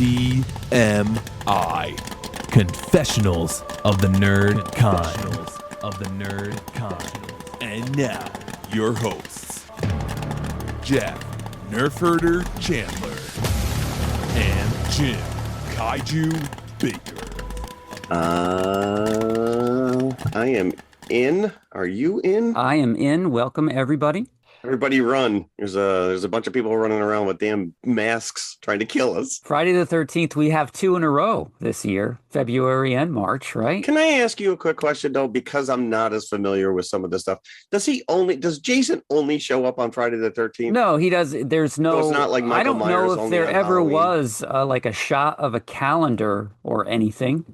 TMI. Confessionals of the Nerd Kind. And now, your hosts, Jeff Nerfherder Chandler and Jim Kaiju Baker. I am in. Are you in? I am in. Welcome, everybody. Everybody run. There's a bunch of people running around with damn masks trying to kill us. Friday the 13th, we have 2 in a row this year, February and March, right? Can I ask you a quick question, though? Because I'm not as familiar with some of this stuff. Does Jason only show up on Friday the 13th? No, he does. There's no... So it's not like Michael Myers. I don't know if only there on ever Halloween. was like a shot of a calendar or anything.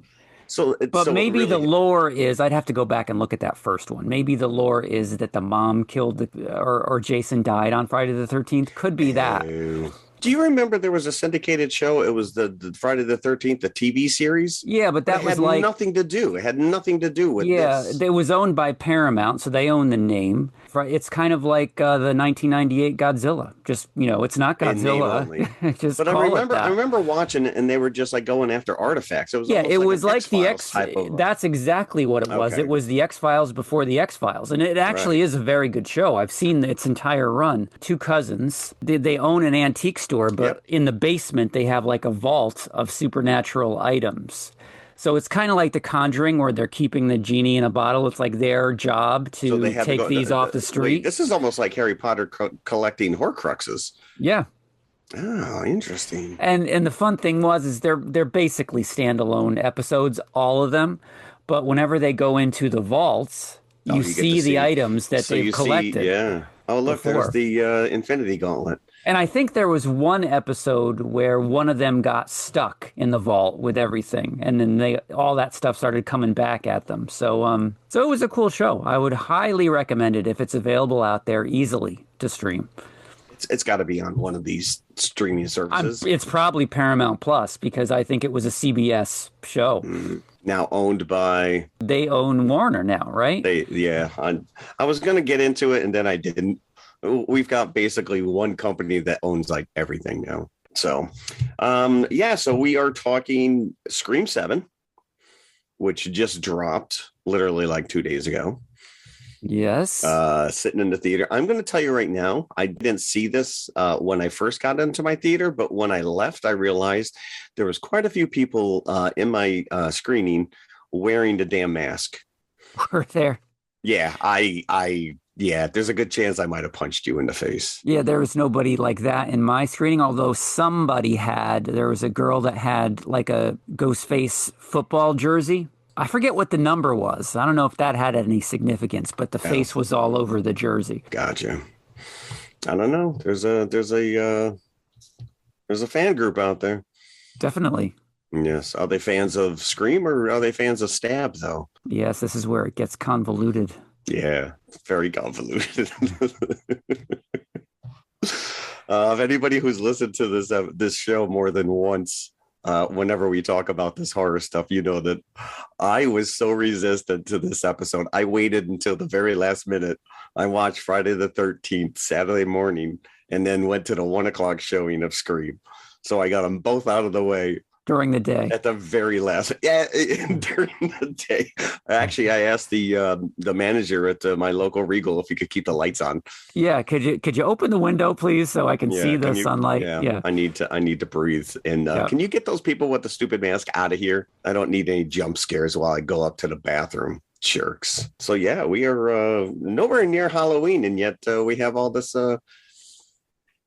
But maybe really... the lore is, I'd have to go back and look at that first one. Maybe the lore is that the mom killed or Jason died on Friday the 13th. Could be that. Do you remember there was a syndicated show? It was the Friday the 13th, the TV series. Yeah, but that was like nothing to do. It had nothing to do with this. Yeah, it was owned by Paramount, so they own the name. It's kind of like the 1998 Godzilla. Just, it's not Godzilla. Just but call I remember, it that. I remember watching it, and they were just like going after artifacts. It was it was like the X-Files That's exactly what it was. Okay. It was the X-Files before the X-Files, and it actually is a very good show. I've seen its entire run. 2 cousins. They own an antique store, but in the basement they have like a vault of supernatural items. So it's kind of like The Conjuring, where they're keeping the genie in a bottle. It's like their job to take these off the street. Wait, this is almost like Harry Potter collecting Horcruxes. Yeah. Oh, interesting. And the fun thing is they're basically standalone episodes, all of them. But whenever they go into the vaults, you see the items that they've collected. Oh, look, there's the Infinity Gauntlet. And I think there was one episode where one of them got stuck in the vault with everything, and then all that stuff started coming back at them. So it was a cool show. I would highly recommend it if it's available out there easily to stream. It's got to be on one of these streaming services. It's probably Paramount Plus, because I think it was a CBS show. Now owned by... They own Warner now, right? I was going to get into it, and then I didn't. We've got basically one company that owns like everything now. So, so we are talking Scream 7, which just dropped literally like 2 days ago. Yes. Sitting in the theater. I'm going to tell you right now, I didn't see this when I first got into my theater, but when I left, I realized there was quite a few people in my screening wearing the damn mask. Were there? Yeah, there's a good chance I might have punched you in the face. Yeah, there was nobody like that in my screening, although there was a girl that had like a ghostface football jersey. I forget what the number was. I don't know if that had any significance, but the face was all over the jersey. Gotcha. I don't know. There's a fan group out there. Definitely. Yes. Are they fans of Scream or are they fans of Stab, though? Yes, this is where it gets convoluted. Yeah, very convoluted. If anybody who's listened to this show more than once, whenever we talk about this horror stuff, you know that I was so resistant to this episode. I waited until the very last minute. I watched Friday the 13th, Saturday morning, and then went to the 1:00 showing of Scream. So I got them both out of the way. During the day. At the very last, during the day. Actually, I asked the manager at my local Regal if he could keep the lights on. Yeah, could you open the window, please, so I can see the sunlight? Yeah, I need to breathe. And can you get those people with the stupid mask out of here? I don't need any jump scares while I go up to the bathroom. Jerks. So yeah, we are nowhere near Halloween, and yet we have all this.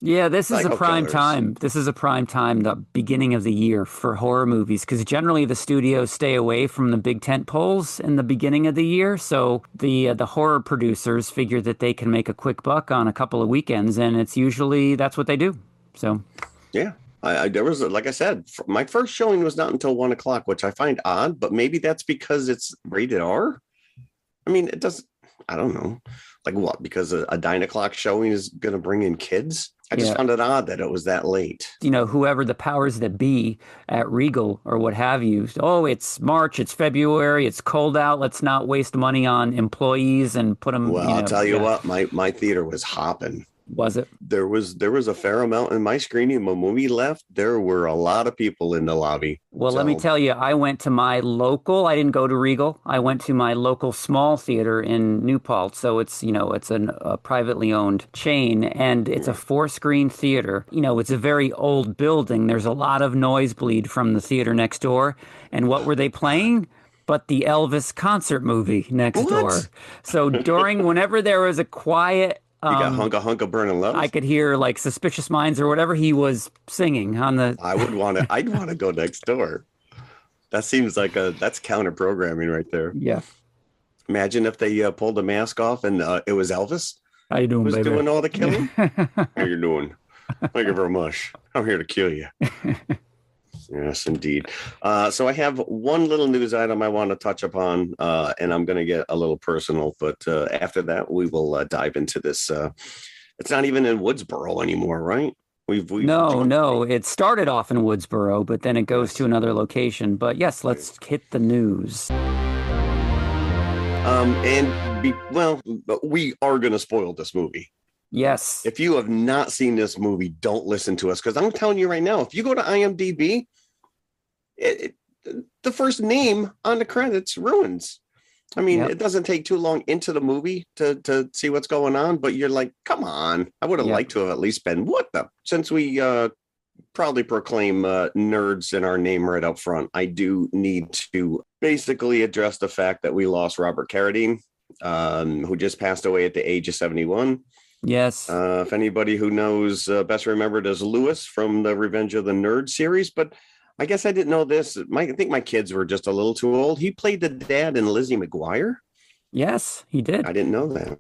This is a prime time. This is a prime time, the beginning of the year for horror movies, because generally the studios stay away from the big tent poles in the beginning of the year. So the horror producers figure that they can make a quick buck on a couple of weekends, and it's usually that's what they do. So yeah, there was, like I said, my first showing was not until 1:00, which I find odd, but maybe that's because it's rated R. I mean, it doesn't. I don't know. Like what? Because a 9:00 showing is going to bring in kids? I just found it odd that it was that late. Whoever the powers that be at Regal or what have you. Oh, it's March, it's February, it's cold out. Let's not waste money on employees and put them. Well, I'll tell you what, my theater was hopping. Was it? There was a fair amount in my screening. When we left, there were a lot of people in the lobby. Well, let me tell you, I went to my local, I didn't go to Regal. I went to my local small theater in New Paltz. So it's, it's a privately owned chain, and it's a 4-screen theater. It's a very old building. There's a lot of nosebleed from the theater next door. And what were they playing? But the Elvis concert movie next door. So whenever there was a quiet, you got Hunka Burning Love? I could hear like Suspicious Minds or whatever he was singing on the... I'd want to go next door. That seems like that's counter programming right there. Yeah. Imagine if they pulled the mask off and it was Elvis. How you doing, baby? Doing all the killing? How you doing? Thank you very much. I'm here to kill you. Yes, indeed. So I have one little news item I want to touch upon, and I'm going to get a little personal. But after that, we will dive into this. It's not even in Woodsboro anymore, right? No. It started off in Woodsboro, but then it goes to another location. But yes, let's hit the news. We are going to spoil this movie. Yes. If you have not seen this movie, don't listen to us, because I'm telling you right now, if you go to IMDb, the first name on the credits ruins. I mean, It doesn't take too long into the movie to see what's going on, but you're like, come on. I would have liked to have at least been, since we proudly proclaim nerds in our name right up front, I do need to basically address the fact that we lost Robert Carradine, who just passed away at the age of 71. Yes. If anybody who knows, best remembered as Lewis from the Revenge of the Nerd series, but I guess I didn't know this. I think my kids were just a little too old. He played the dad in Lizzie McGuire. Yes, he did. I didn't know that.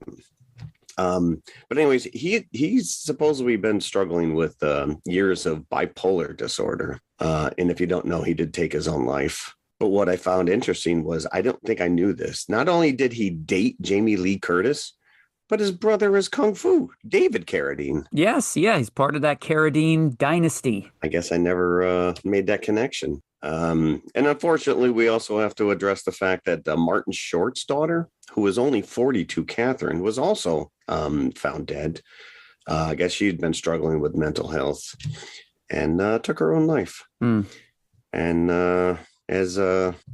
But anyways, he's supposedly been struggling with years of bipolar disorder. And if you don't know, he did take his own life. But what I found interesting was, I don't think I knew this. Not only did he date Jamie Lee Curtis, but his brother is Kung Fu, David Carradine. Yes, he's part of that Carradine dynasty. I guess I never made that connection. And unfortunately, we also have to address the fact that Martin Short's daughter, who was only 42, Catherine, was also found dead. I guess she'd been struggling with mental health and took her own life. And as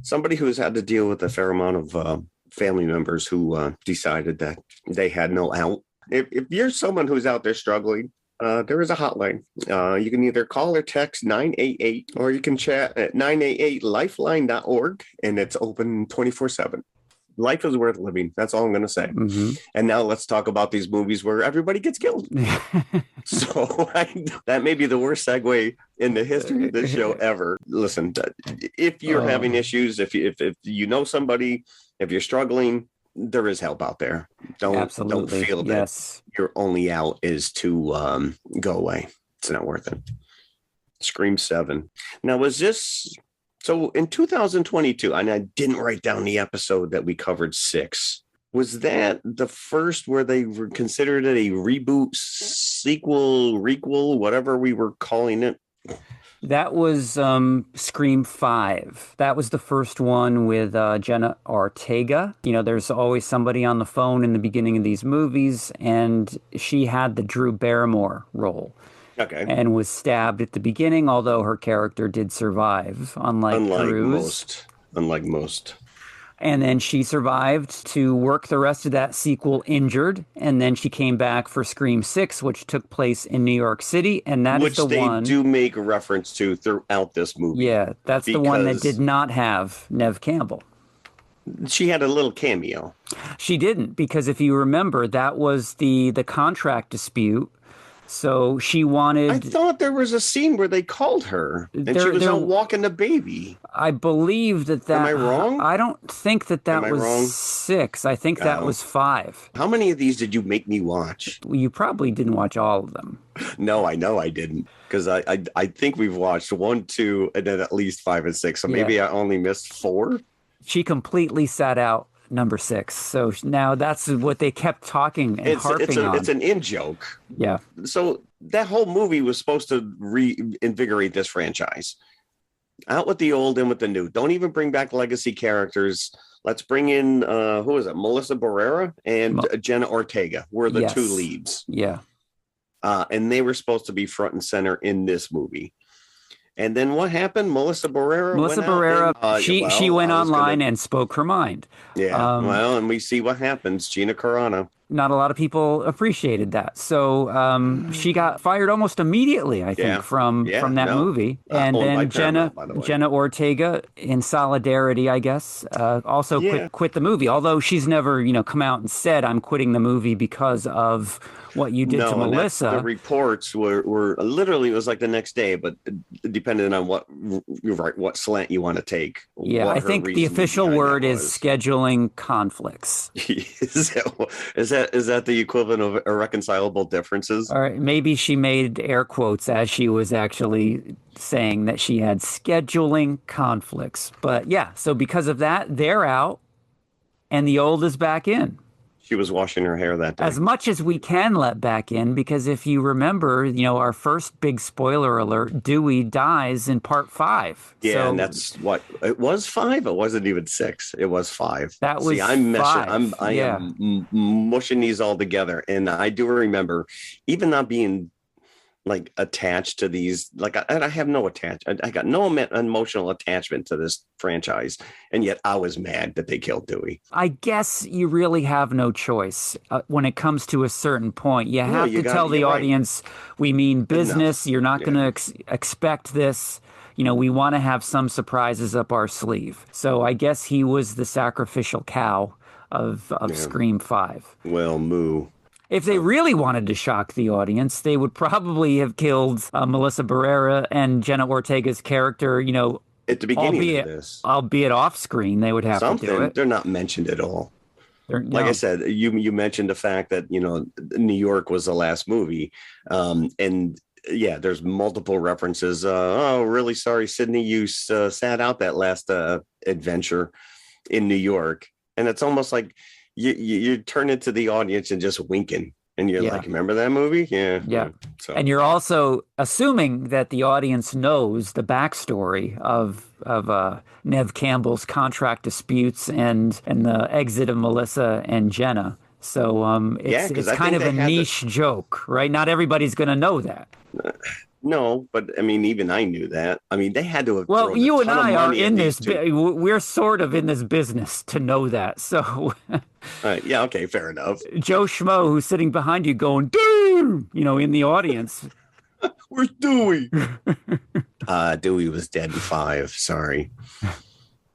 somebody who's had to deal with a fair amount of family members who decided that they had no out. If you're someone who's out there struggling, there is a hotline. You can either call or text 988, or you can chat at 988lifeline.org, and it's open 24/7. Life is worth living. That's all I'm going to say. Mm-hmm. And now let's talk about these movies where everybody gets killed. So that may be the worst segue in the history of this show ever. Listen, if you're having issues, if you know somebody, if you're struggling, there is help out there. Don't feel that your only out is to go away. It's not worth it. Scream 7. Now, was this... So in 2022, and I didn't write down the episode that we covered 6. Was that the first where they considered it a reboot, sequel, requel, whatever we were calling it? That was Scream 5. That was the first one with Jenna Ortega. There's always somebody on the phone in the beginning of these movies, and she had the Drew Barrymore role. Okay. And was stabbed at the beginning, although her character did survive, unlike most. And then she survived to work the rest of that sequel injured, and then she came back for Scream 6, which took place in New York City, and that is the one... Which they do make a reference to throughout this movie. Yeah, that's the one that did not have Neve Campbell. She had a little cameo. She didn't, because if you remember, that was the contract dispute. So she wanted... I thought there was a scene where they called her and she was out walking the baby. I believe that... Am I wrong? I don't think that was wrong? 6. I think that was 5. How many of these did you make me watch? You probably didn't watch all of them. No, I know I didn't. Because I think we've watched 1, 2, and then at least 5 and 6. So maybe I only missed 4. She completely sat out number 6. So now that's what they kept talking and harping on. It's an in-joke. Yeah. So that whole movie was supposed to reinvigorate this franchise. Out with the old, in with the new. Don't even bring back legacy characters. Let's bring in, who is it? Melissa Barrera and Jenna Ortega were the 2 leads. Yeah. and they were supposed to be front and center in this movie. And then what happened? Melissa Barrera. She went online and spoke her mind. Yeah. And we see what happens. Gina Carano. Not a lot of people appreciated that. So she got fired almost immediately, I think, from that movie. And then Jenna Ortega, in solidarity, I guess, also quit the movie. Although she's never, come out and said, I'm quitting the movie because of what you did to Melissa. The reports were literally, it was like the next day, but depending on what slant you want to take. Yeah, I think the official word is scheduling conflicts. Is that the equivalent of irreconcilable differences? All right, maybe she made air quotes as she was actually saying that she had scheduling conflicts. But yeah, so because of that, they're out and the old is back in. She was washing her hair that day. As much as we can let back in, because if you remember, our first big spoiler alert, Dewey dies in part 5. Yeah, and that's what it was 5. It wasn't even 6. It was 5. That was 5. I am mushing these all together, and I do remember even not being like attached to these. Like I have no attachment. I got no emotional attachment to this franchise, and yet I was mad that they killed Dewey. I guess you really have no choice when it comes to a certain point. You have to tell the audience, we mean business. You're not going to expect this. We want to have some surprises up our sleeve. So I guess he was the sacrificial cow of Scream 5. Well, moo. If they really wanted to shock the audience, they would probably have killed Melissa Barrera and Jenna Ortega's character, at the beginning of this. Albeit off screen, they would have to do it. They're not mentioned at all. I said, you mentioned the fact that, New York was the last movie. And yeah, there's multiple references. Really sorry, Sydney, you sat out that last adventure in New York. And it's almost like you turn it to the audience and just winking. And you're like, remember that movie? Yeah. So. And you're also assuming that the audience knows the backstory of Nev Campbell's contract disputes and the exit of Melissa and Jenna. So it's kind of a niche joke, right? Not everybody's going to know that. No, but I mean, even I knew that. I mean, they had to have. Well, you and I are in this. We're sort of in this business to know that. So, yeah, okay, fair enough. Joe Schmo, who's sitting behind you, going, "Dude," in the audience. Where's Dewey? Dewey was dead in 5. Sorry.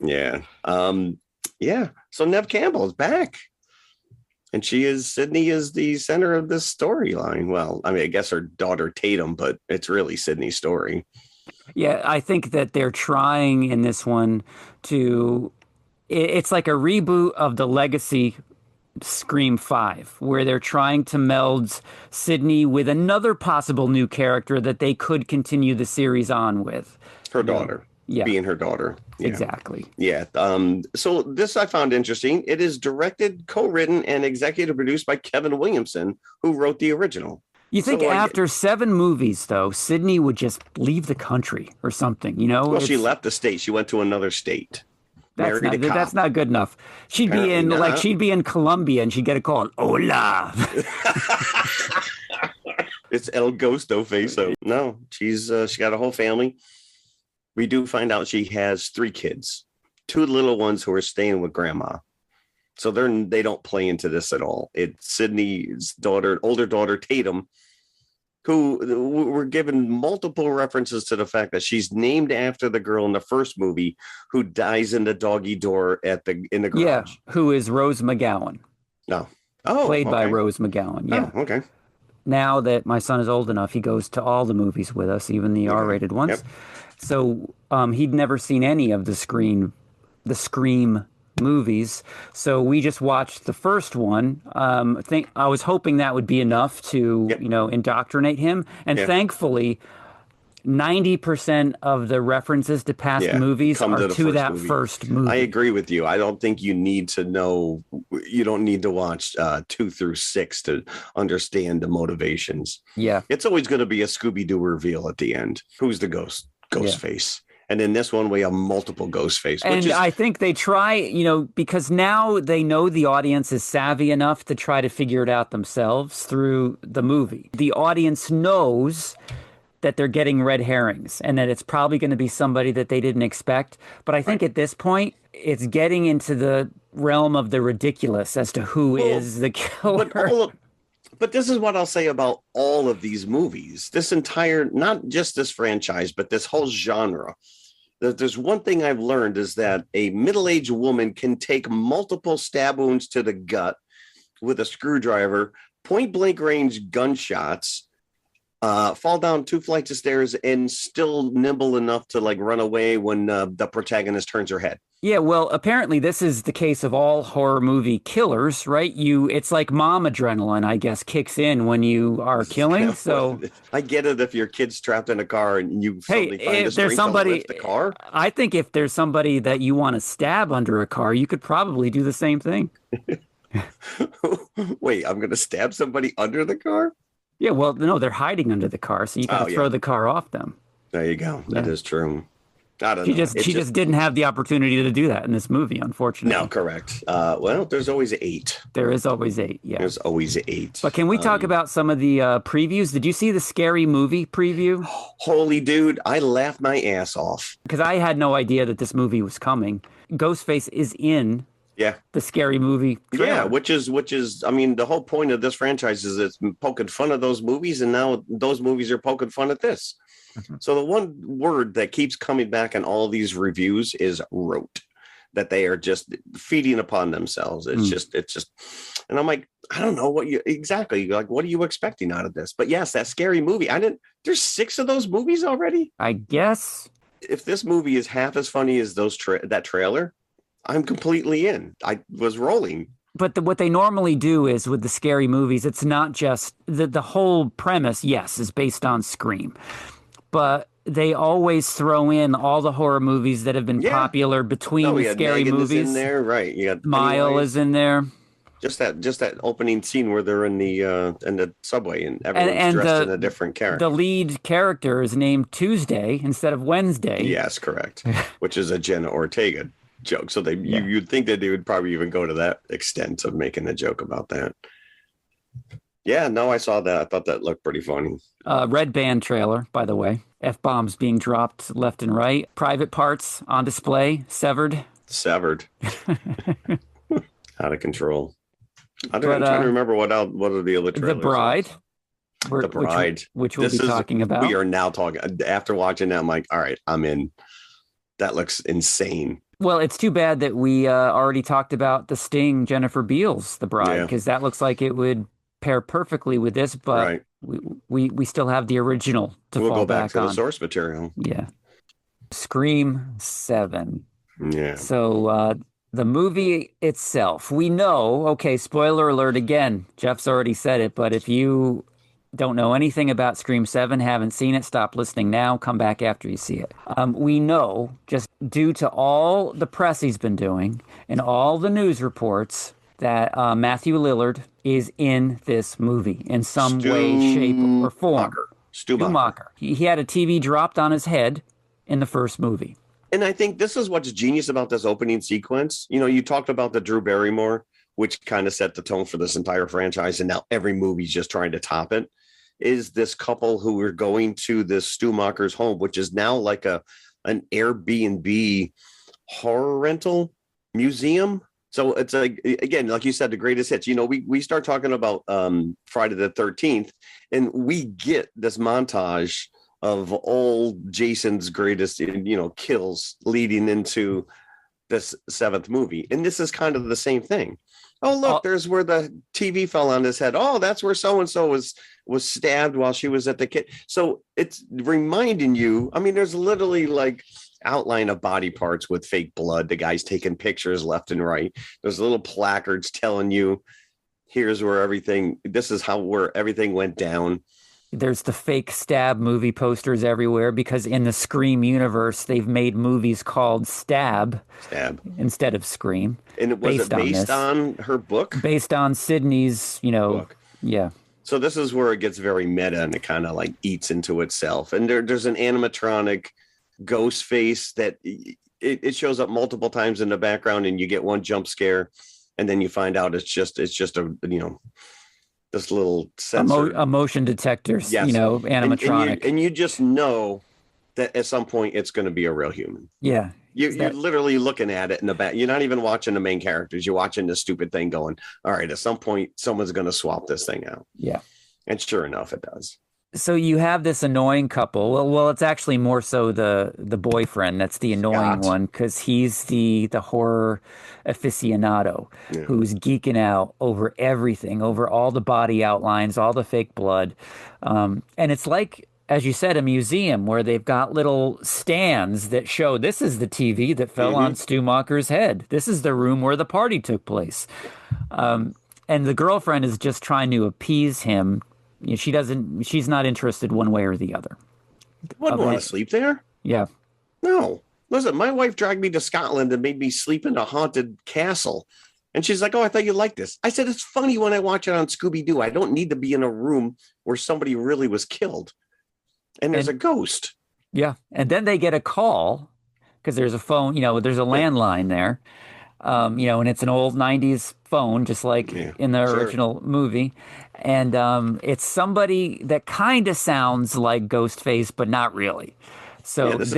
Yeah. Yeah. So Nev Campbell is back. And Sydney is the center of this storyline. Well, I mean, I guess her daughter Tatum, but it's really Sydney's story. Yeah, I think that they're trying in this one it's like a reboot of the legacy Scream 5, where they're trying to meld Sydney with another possible new character that they could continue the series on with. Her daughter. Yeah. Being her daughter. Yeah. Exactly. Yeah. So this I found interesting. It is directed, co-written, and executive produced by Kevin Williamson, who wrote the original. You think after 7 movies, though, Sydney would just leave the country or something, Well, she left the state. She went to another state. That's not good enough. She'd be in Colombia and she'd get a call. Hola. It's El Ghostface. No, she got a whole family. We do find out she has 3 kids, 2 little ones who are staying with grandma. So they don't play into this at all. It's Sydney's older daughter, Tatum, who were given multiple references to the fact that she's named after the girl in the first movie who dies in the doggy door in the garage. Yeah, who is Rose McGowan. No. Played by Rose McGowan. Yeah. Oh, okay. Now that my son is old enough, he goes to all the movies with us, even the R-rated ones. Yep. So he'd never seen any of the Scream movies. So we just watched the first one. I was hoping that would be enough to, indoctrinate him. And thankfully, 90% of the references to past movies are to that first movie. I agree with you. I don't think you need to know. You don't need to watch 2 through 6 to understand the motivations. Yeah. It's always going to be a Scooby-Doo reveal at the end. Who's the ghost? Ghostface. And in this one, we have multiple Ghostface. And I think they try, because now they know the audience is savvy enough to try to figure it out themselves through the movie. The audience knows that they're getting red herrings and that it's probably going to be somebody that they didn't expect. But I think at this point, it's getting into the realm of the ridiculous as to who is the killer. But this is what I'll say about all of these movies. This entire, not just this franchise, but this whole genre. There's one thing I've learned is that a middle-aged woman can take multiple stab wounds to the gut with a screwdriver, point blank range gunshots, fall down 2 flights of stairs, and still nimble enough to run away when the protagonist turns her head. Yeah, well, apparently this is the case of all horror movie killers, right? It's like mom adrenaline, I guess, kicks in when you are killing. So I get it if your kid's trapped in a car and you suddenly find the strength to lift the car. I think if there's somebody that you want to stab under a car, you could probably do the same thing. Wait, I'm going to stab somebody under the car? Yeah, well, no, they're hiding under the car, so you got to throw the car off them. There you go. That is true. I don't know. She just didn't have the opportunity to do that in this movie, unfortunately. No, correct. Well, there's always 8. There is always 8, yeah. There's always 8. But can we talk about some of the previews? Did you see the Scary Movie preview? Holy dude, I laughed my ass off. Because I had no idea that this movie was coming. Ghostface is in the Scary Movie trailer. Yeah, which is, I mean, the whole point of this franchise is it's poking fun of those movies, and now those movies are poking fun at this. So the one word that keeps coming back in all these reviews is rote, that they are just feeding upon themselves. It's just, and I'm like, I don't know what what are you expecting out of this? But yes, that Scary Movie. There's 6 of those movies already. I guess if this movie is half as funny as that trailer, I'm completely in. I was rolling. But what they normally do is with the Scary Movies, it's not just the whole premise, yes, is based on Scream. But they always throw in all the horror movies that have been popular between the Scary Movies. In there, right? You got Mile is in there. Just that opening scene where they're in the subway and everyone's dressed in a different character. The lead character is named Tuesday instead of Wednesday. Yes, correct. Which is a Jenna Ortega joke. So you'd think that they would probably even go to that extent of making a joke about that. Yeah, no, I saw that. I thought that looked pretty funny. Red Band trailer, by the way. F-bombs being dropped left and right. Private parts on display. Severed. Out of control. I'm trying to remember what are the other trailers. The Bride. The Bride. Which we'll be talking about. We are now talking. After watching that, I'm like, all right, I'm in. That looks insane. Well, it's too bad that we already talked about the Sting, Jennifer Beals, The Bride, because that looks like it would pair perfectly with this, but we still have the original to fall back on. We'll go back to the source material. Yeah. Scream 7. Yeah. So the movie itself, we know, okay, spoiler alert again, Jeff's already said it, but if you don't know anything about Scream 7, haven't seen it, stop listening now, come back after you see it. We know, just due to all the press he's been doing and all the news reports, that Matthew Lillard is in this movie in some way, shape, or form. Stumacher. He had a TV dropped on his head in the first movie. And I think this is what's genius about this opening sequence. You talked about the Drew Barrymore, which kind of set the tone for this entire franchise, and now every movie's just trying to top it, is this couple who are going to this Stumacher's home, which is now like an Airbnb horror rental museum. So it's again, like you said, the greatest hits. We start talking about Friday the 13th, and we get this montage of old Jason's greatest, kills leading into this 7th movie. And this is kind of the same thing. Oh, look, there's where the TV fell on his head. Oh, that's where so-and-so was stabbed while she was at the kid. So it's reminding you, I mean, there's literally outline of body parts with fake blood. The guy's taking pictures left and right. There's little placards telling you, here's where this is where everything went down. There's the fake Stab movie posters everywhere because in the Scream universe, they've made movies called Stab instead of Scream. And was it based on her book? Based on Sydney's, book. Yeah. So this is where it gets very meta and it kind of eats into itself. And there's an animatronic Ghostface that it shows up multiple times in the background, and you get one jump scare, and then you find out it's just a this little sensor, a motion detector, yes. Animatronic, and you just know that at some point it's going to be a real human. Yeah. You're literally looking at it in the back. You're not even watching the main characters. You're watching this stupid thing going, all right, at some point, someone's going to swap this thing out. Yeah. And sure enough, it does. So you have this annoying couple. Well, it's actually more so the boyfriend that's the annoying one, because he's the horror aficionado who's geeking out over everything, over all the body outlines, all the fake blood. And it's like, as you said, a museum where they've got little stands that show this is the TV that fell on Stumacher's head. This is the room where the party took place. And the girlfriend is just trying to appease him. She's not interested one way or the other. Wouldn't want to sleep there? Yeah. No. Listen, my wife dragged me to Scotland and made me sleep in a haunted castle. And she's like, oh, I thought you'd like this. I said, it's funny when I watch it on Scooby-Doo. I don't need to be in a room where somebody really was killed. And there's a ghost. Yeah. And then they get a call because there's a phone, there's a landline there. And it's an old 90s phone, just like in the original movie. And it's somebody that kind of sounds like Ghostface, but not really. So this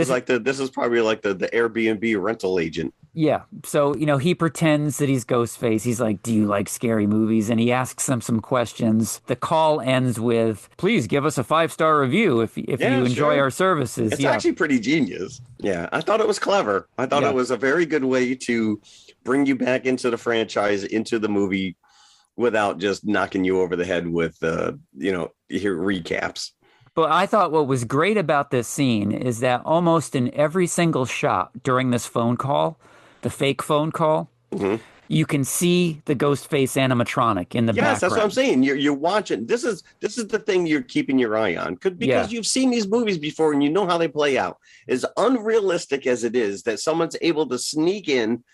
is probably like the Airbnb rental agent. Yeah. So, he pretends that he's Ghostface. He's like, do you like scary movies? And he asks them some questions. The call ends with, please give us a 5-star review if you enjoy our services. It's actually pretty genius. Yeah. I thought it was clever. I thought it was a very good way to bring you back into the franchise, into the movie, without just knocking you over the head with, recaps. But I thought what was great about this scene is that almost in every single shot during this phone call, the fake phone call, you can see the Ghostface animatronic in the background. Yes, that's what I'm saying. You're watching. This is the thing you're keeping your eye on because you've seen these movies before and you know how they play out. As unrealistic as it is that someone's able to sneak in,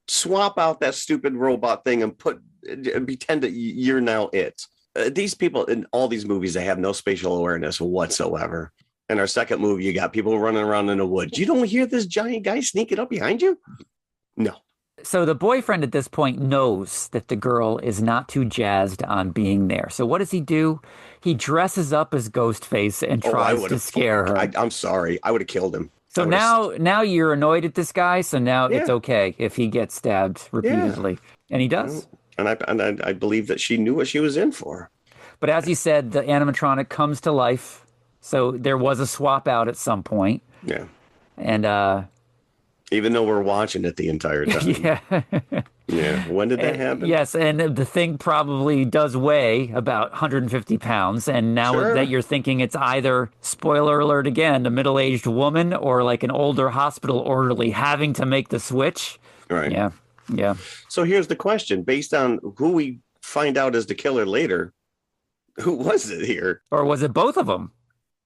swap out that stupid robot thing and pretend that you're now it. These people in all these movies, they have no spatial awareness whatsoever. In our second movie, you got people running around in the woods. You don't hear this giant guy sneaking up behind you? No. So the boyfriend at this point knows that the girl is not too jazzed on being there. So what does he do? He dresses up as Ghostface and tries to scare her. I'm sorry. I would have killed him. So now you're annoyed at this guy. So now it's okay if he gets stabbed repeatedly. And he does. And I believe that she knew what she was in for. But as you said, the animatronic comes to life. So there was a swap out at some point. Yeah. And even though we're watching it the entire time. Yeah. When did that happen? Yes. And the thing probably does weigh about 150 pounds. And now that you're thinking it's either, spoiler alert again, a middle-aged woman or like an older hospital orderly having to make the switch. Right. Yeah. Yeah. So here's the question. Based on who we find out is the killer later, who was it here? Or was it both of them?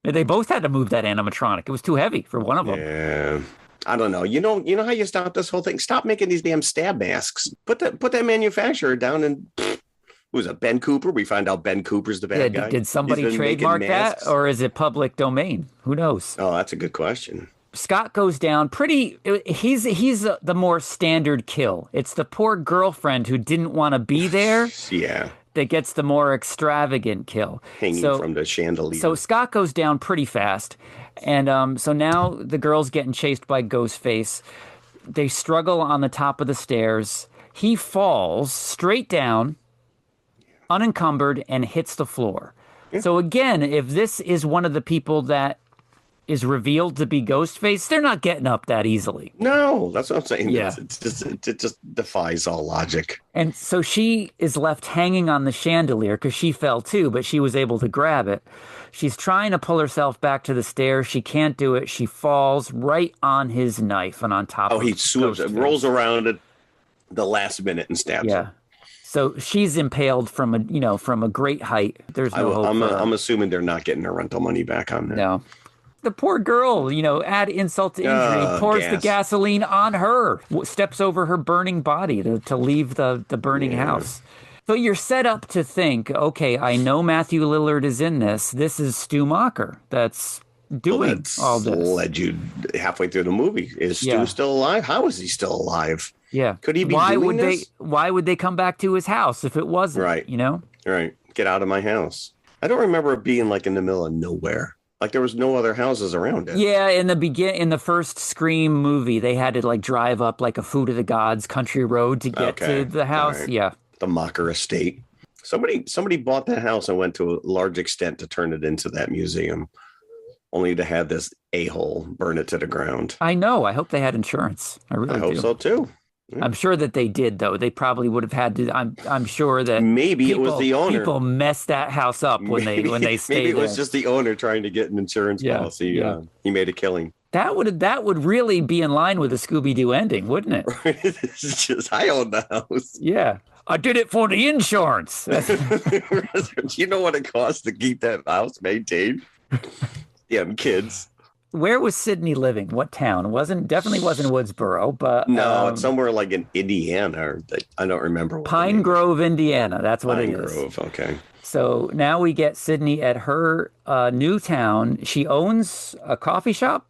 They both had to move that animatronic. It was too heavy for one of them. Yeah. I don't know. You know how you stop this whole thing? Stop making these damn stab masks. Put that manufacturer down and who was it? Ben Cooper? We find out Ben Cooper's the bad guy. Did somebody trademark that, or is it public domain? Who knows? Oh, that's a good question. Scott goes down he's the more standard kill. It's the poor girlfriend who didn't want to be there. Yeah. That gets the more extravagant kill. Hanging from the chandelier. So Scott goes down pretty fast. And so now the girl's getting chased by Ghostface. They struggle on the top of the stairs. He falls straight down, unencumbered, and hits the floor. Yeah. So again, if this is one of the people that is revealed to be Ghostface, they're not getting up that easily. No, that's what I'm saying. Yeah. It just defies all logic. And so she is left hanging on the chandelier because she fell too, but she was able to grab it. She's trying to pull herself back to the stairs. She can't do it. She falls right on his knife and on top of he rolls around at the last minute and stabs her. So she's impaled from a great height. There's no hope. I'm assuming they're not getting their rental money back on that. No. The poor girl, add insult to injury, pours the gasoline on her, steps over her burning body to leave the burning house. So you're set up to think, okay, I know Matthew Lillard is in this. This is Stu Macher that's doing all this. Led you halfway through the movie. Is Stu Yeah. still alive? How is he still alive? Yeah. Could he be doing this? Why would they come back to his house if it wasn't? Right. You know? Right. Get out of my house. I don't remember it being like in the middle of nowhere. Like there was no other houses around it. Yeah, in the first Scream movie, they had to like drive up like a Food of the Gods country road to get to the house. Right. Yeah. The Mocker estate. Somebody bought that house and went to a large extent to turn it into that museum, only to have this a-hole burn it to the ground. I know. I hope they had insurance. I really hope do. so too. I'm sure that they did, though. They probably would have had to. I'm sure that maybe it was the owner. People messed that house up when they stayed. Maybe it was there. just the owner trying to get an insurance policy. Yeah. He made a killing. That would really be in line with a Scooby-Doo ending, wouldn't it? It's just I own the house. Yeah, I did it for the insurance. You know what it costs to keep that house maintained? Kids. Where was Sydney living? What town? Definitely wasn't Woodsboro, but no, it's somewhere like in Indiana. Or I don't remember. Pine Grove, Indiana. That's what it is. Pine Grove. Okay. So now we get Sydney at her new town. She owns a coffee shop.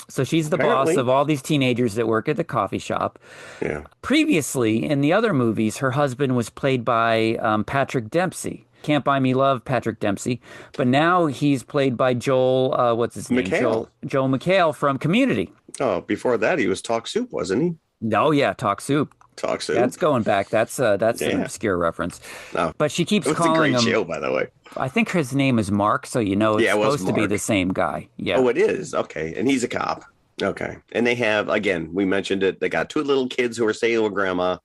So she's the boss of all these teenagers that work at the coffee shop. Yeah. Previously, in the other movies, her husband was played by Patrick Dempsey. Can't Buy Me Love, Patrick Dempsey. But now he's played by Joel, what's his name? Joel McHale from Community. Oh, before that, he was Talk Soup, wasn't he? Oh, yeah, Talk Soup. Talk Soup. That's going back. That's an obscure reference. No. But she keeps calling him. It's a great show, by the way. I think his name is Mark, so it's supposed to be the same guy. Yeah. Oh, it is? Okay. And he's a cop. Okay. And they have, again, we mentioned it, they got two little kids who are staying with Grandma,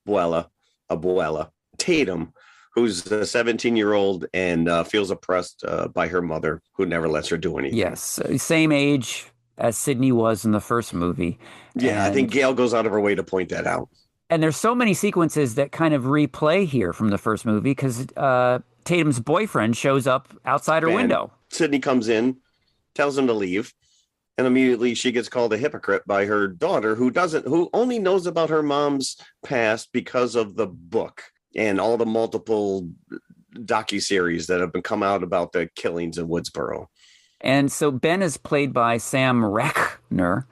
Abuela, Tatum, who's a 17-year-old and feels oppressed by her mother, who never lets her do anything. Yes. Same age as Sydney was in the first movie. Yeah, I think Gail goes out of her way to point that out. And there's so many sequences that kind of replay here from the first movie because Tatum's boyfriend shows up outside her window. Sydney comes in, tells him to leave, and immediately she gets called a hypocrite by her daughter, who only knows about her mom's past because of the book and all the multiple docuseries that have been come out about the killings in Woodsboro. And so Ben is played by Sam Rechner,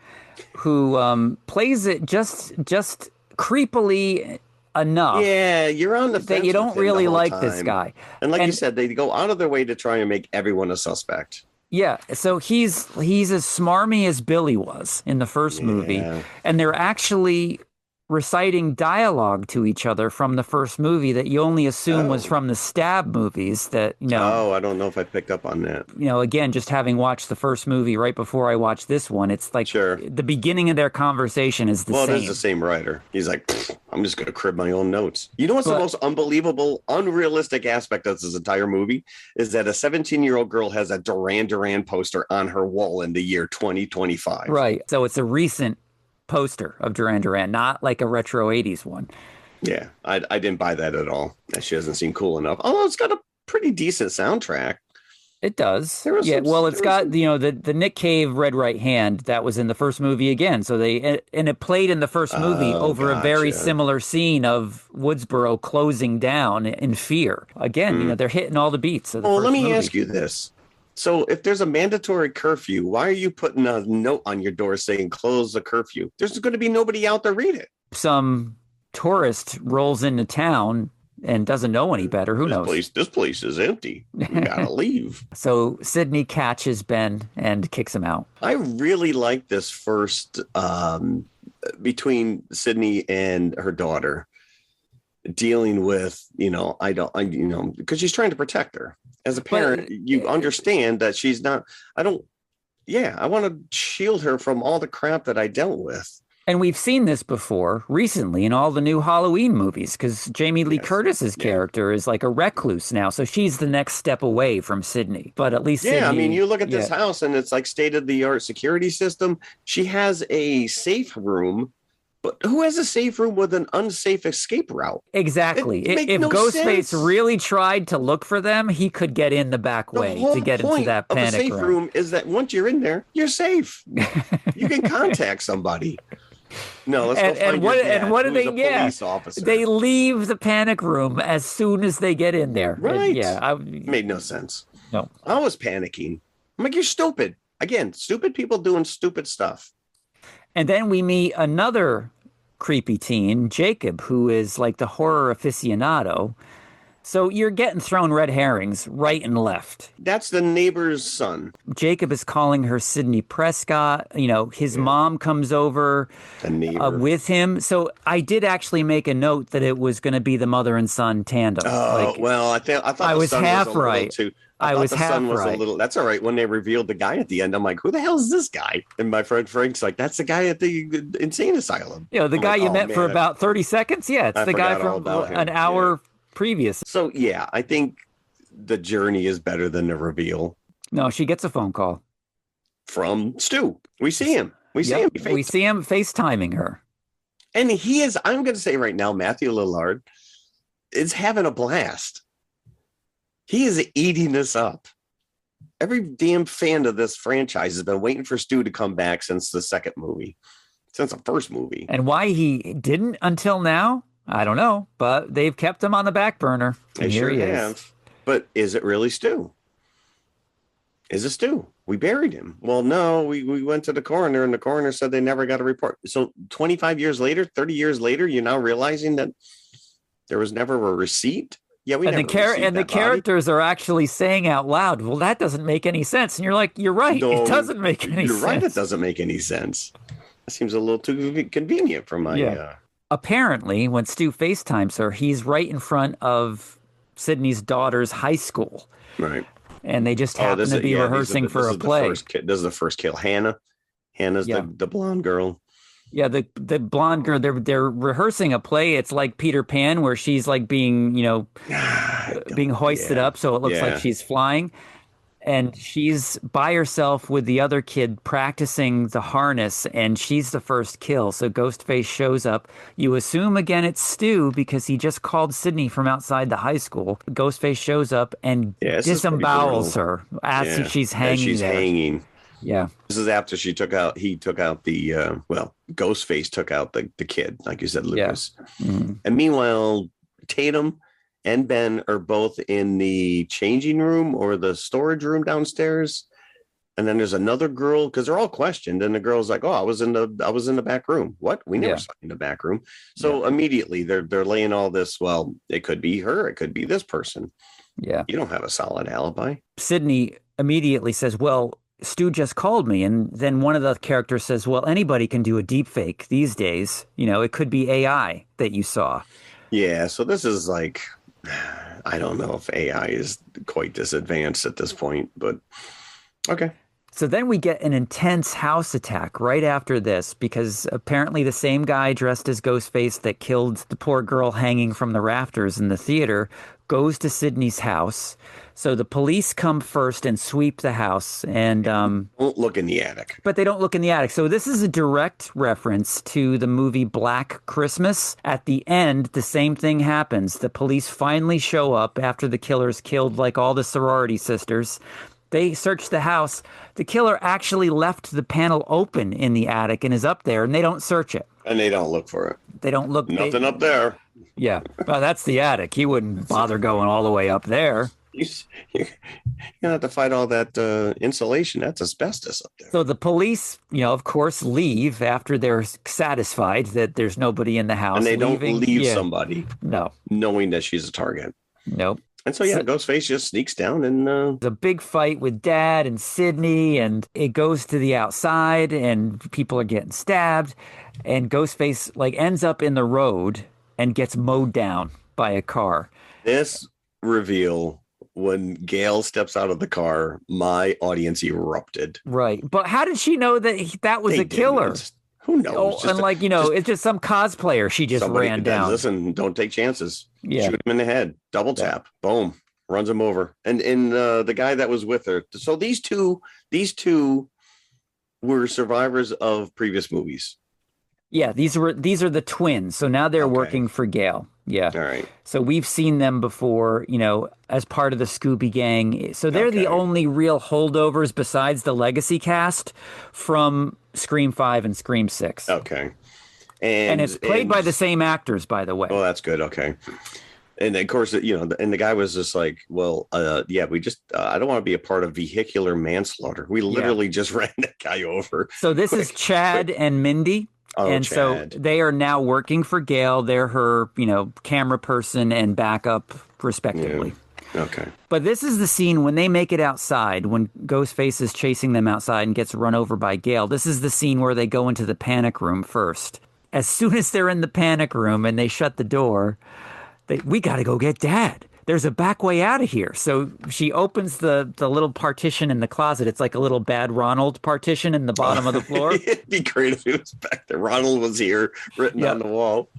who plays it just creepily enough. Yeah, you're on the fence that you don't really like time. This guy. And like you said, they go out of their way to try and make everyone a suspect. Yeah, so he's as smarmy as Billy was in the first movie, and they're actually reciting dialogue to each other from the first movie that you only assume was from the Stab movies. That I don't know if I picked up on that. Again, just having watched the first movie right before I watched this one, it's like the beginning of their conversation is the same. Well, it is the same writer. He's like, I'm just going to crib my own notes. You know what's the most unbelievable, unrealistic aspect of this entire movie is that a 17-year-old girl has a Duran Duran poster on her wall in the year 2025. Right. So it's a recent poster of Duran Duran, not like a retro 80s one. Yeah, I didn't buy that at all. She doesn't seem cool enough. Although it's got a pretty decent soundtrack. It does. It's got the Nick Cave Red Right Hand that was in the first movie again. So it played in the first movie over a very similar scene of Woodsboro closing down in fear. Again, they're hitting all the beats of the first movie. Let me ask you this. So if there's a mandatory curfew, why are you putting a note on your door saying close the curfew? There's going to be nobody out to read it. Some tourist rolls into town and doesn't know any better. Who knows? This place is empty. We gotta leave. So Sydney catches Ben and kicks him out. I really like this first between Sydney and her daughter dealing with, because she's trying to protect her. As a parent, you understand that she's not, I want to shield her from all the crap that I dealt with. And we've seen this before recently in all the new Halloween movies, because Jamie Lee Curtis's character is like a recluse now. So she's the next step away from Sydney. But at least Sydney, you look at this house and it's like state-of-the-art security system. She has a safe room. But who has a safe room with an unsafe escape route? Exactly. If Ghostface really tried to look for them, he could get in the back way to get into that panic room. The safe room is that once you're in there, you're safe. You can contact somebody. No, let's go find your dad, what do they police officer. They leave the panic room as soon as they get in there. Right. Made no sense. No. I was panicking. I'm like, you're stupid. Again, stupid people doing stupid stuff. And then we meet another creepy teen, Jacob, who is like the horror aficionado. So you're getting thrown red herrings right and left. That's the neighbor's son. Jacob is calling her Sidney Prescott. His mom comes over with him. So I did actually make a note that it was going to be the mother and son tandem. Oh, I thought I was half right. Too. I was half right. That's all right. When they revealed the guy at the end, I'm like, who the hell is this guy? And my friend Frank's like, that's the guy at the insane asylum. The guy you met for about 30 seconds? Yeah, it's the guy from an hour previous. So, yeah, I think the journey is better than the reveal. No, she gets a phone call. From Stu. We see him. We see him FaceTiming her. And he is, I'm going to say right now, Matthew Lillard is having a blast. He is eating this up. Every damn fan of this franchise has been waiting for Stu to come back since the second movie, since the first movie. And why he didn't until now, I don't know, but they've kept him on the back burner. They sure have. But is it really Stu? Is it Stu? We buried him. Well, no, we went to the coroner, and the coroner said they never got a report. So 25 years later, 30 years later, you're now realizing that there was never a receipt? Yeah, the characters are actually saying out loud, well, that doesn't make any sense. And you're like, you're right. No, it doesn't make any sense. You're right. It doesn't make any sense. It seems a little too convenient for my... Apparently, when Stu FaceTimes her, he's right in front of Sydney's daughter's high school. Right. And they just happen to be rehearsing for a play. This is the first kill. Hannah's the blonde girl. Yeah, the blonde girl, they're rehearsing a play. It's like Peter Pan, where she's like being, being hoisted up so it looks like she's flying. And she's by herself with the other kid practicing the harness, and she's the first kill. So Ghostface shows up. You assume again it's Stu because he just called Sydney from outside the high school. Ghostface shows up and disembowels her as she's hanging there. Hanging. Yeah. This is after he took out the, Ghostface took out the kid, like you said, Lucas. Yeah. Mm-hmm. And meanwhile, Tatum and Ben are both in the changing room or the storage room downstairs. And then there's another girl, because they're all questioned. And the girl's like, oh, I was in the back room. What? We never saw you in the back room. So immediately they're laying all this. Well, it could be her. It could be this person. Yeah. You don't have a solid alibi. Sydney immediately says, well, Stu just called me. And then one of the characters says, well, anybody can do a deep fake these days. It could be AI that you saw. Yeah. So this is like, I don't know if AI is quite this advanced at this point, but okay. So then we get an intense house attack right after this, because apparently the same guy dressed as Ghostface that killed the poor girl hanging from the rafters in the theater goes to Sydney's house. So the police come first and sweep the house and don't look in the attic. But they don't look in the attic. So this is a direct reference to the movie Black Christmas. At the end, the same thing happens. The police finally show up after the killers killed like all the sorority sisters. They search the house. The killer actually left the panel open in the attic and is up there, and they don't search it. And they don't look for it. They don't look. Nothing up there. Yeah. Well, that's the attic. He wouldn't bother going all the way up there. You're going to have to fight all that insulation. That's asbestos up there. So the police, of course, leave after they're satisfied that there's nobody in the house. And they don't leave somebody. No. Knowing that she's a target. Nope. And so, Ghostface just sneaks down and... The big fight with Dad and Sydney, and it goes to the outside, and people are getting stabbed, and Ghostface, ends up in the road and gets mowed down by a car. This reveal, when Gail steps out of the car, my audience erupted. Right. But how did she know that was a killer? Who knows? It's just some cosplayer she just ran down. Listen, don't take chances. Yeah. Shoot him in the head. Double tap. Boom. Runs him over. And the guy that was with her. So these two were survivors of previous movies. Yeah, these are the twins. So now they're working for Gail. Yeah. All right. So we've seen them before, as part of the Scooby Gang. So they're the only real holdovers besides the legacy cast from Scream 5 and Scream 6. Okay. And it's played by the same actors, by the way. Oh, that's good. Okay. And of course, and the guy was just like, well, yeah, we just, I don't want to be a part of vehicular manslaughter. We literally just ran that guy over. So this is Chad and Mindy. Oh, and Chad. so they are now working for Gail. They're her, camera person and backup respectively. Yeah. Okay. But this is the scene when they make it outside, when Ghostface is chasing them outside and gets run over by Gail. This is the scene where they go into the panic room first. As soon as they're in the panic room and they shut the door, we got to go get Dad. There's a back way out of here. So she opens the little partition in the closet. It's like a little Bad Ronald partition in the bottom of the floor. It'd be great if it was back there. Ronald was here written on the wall.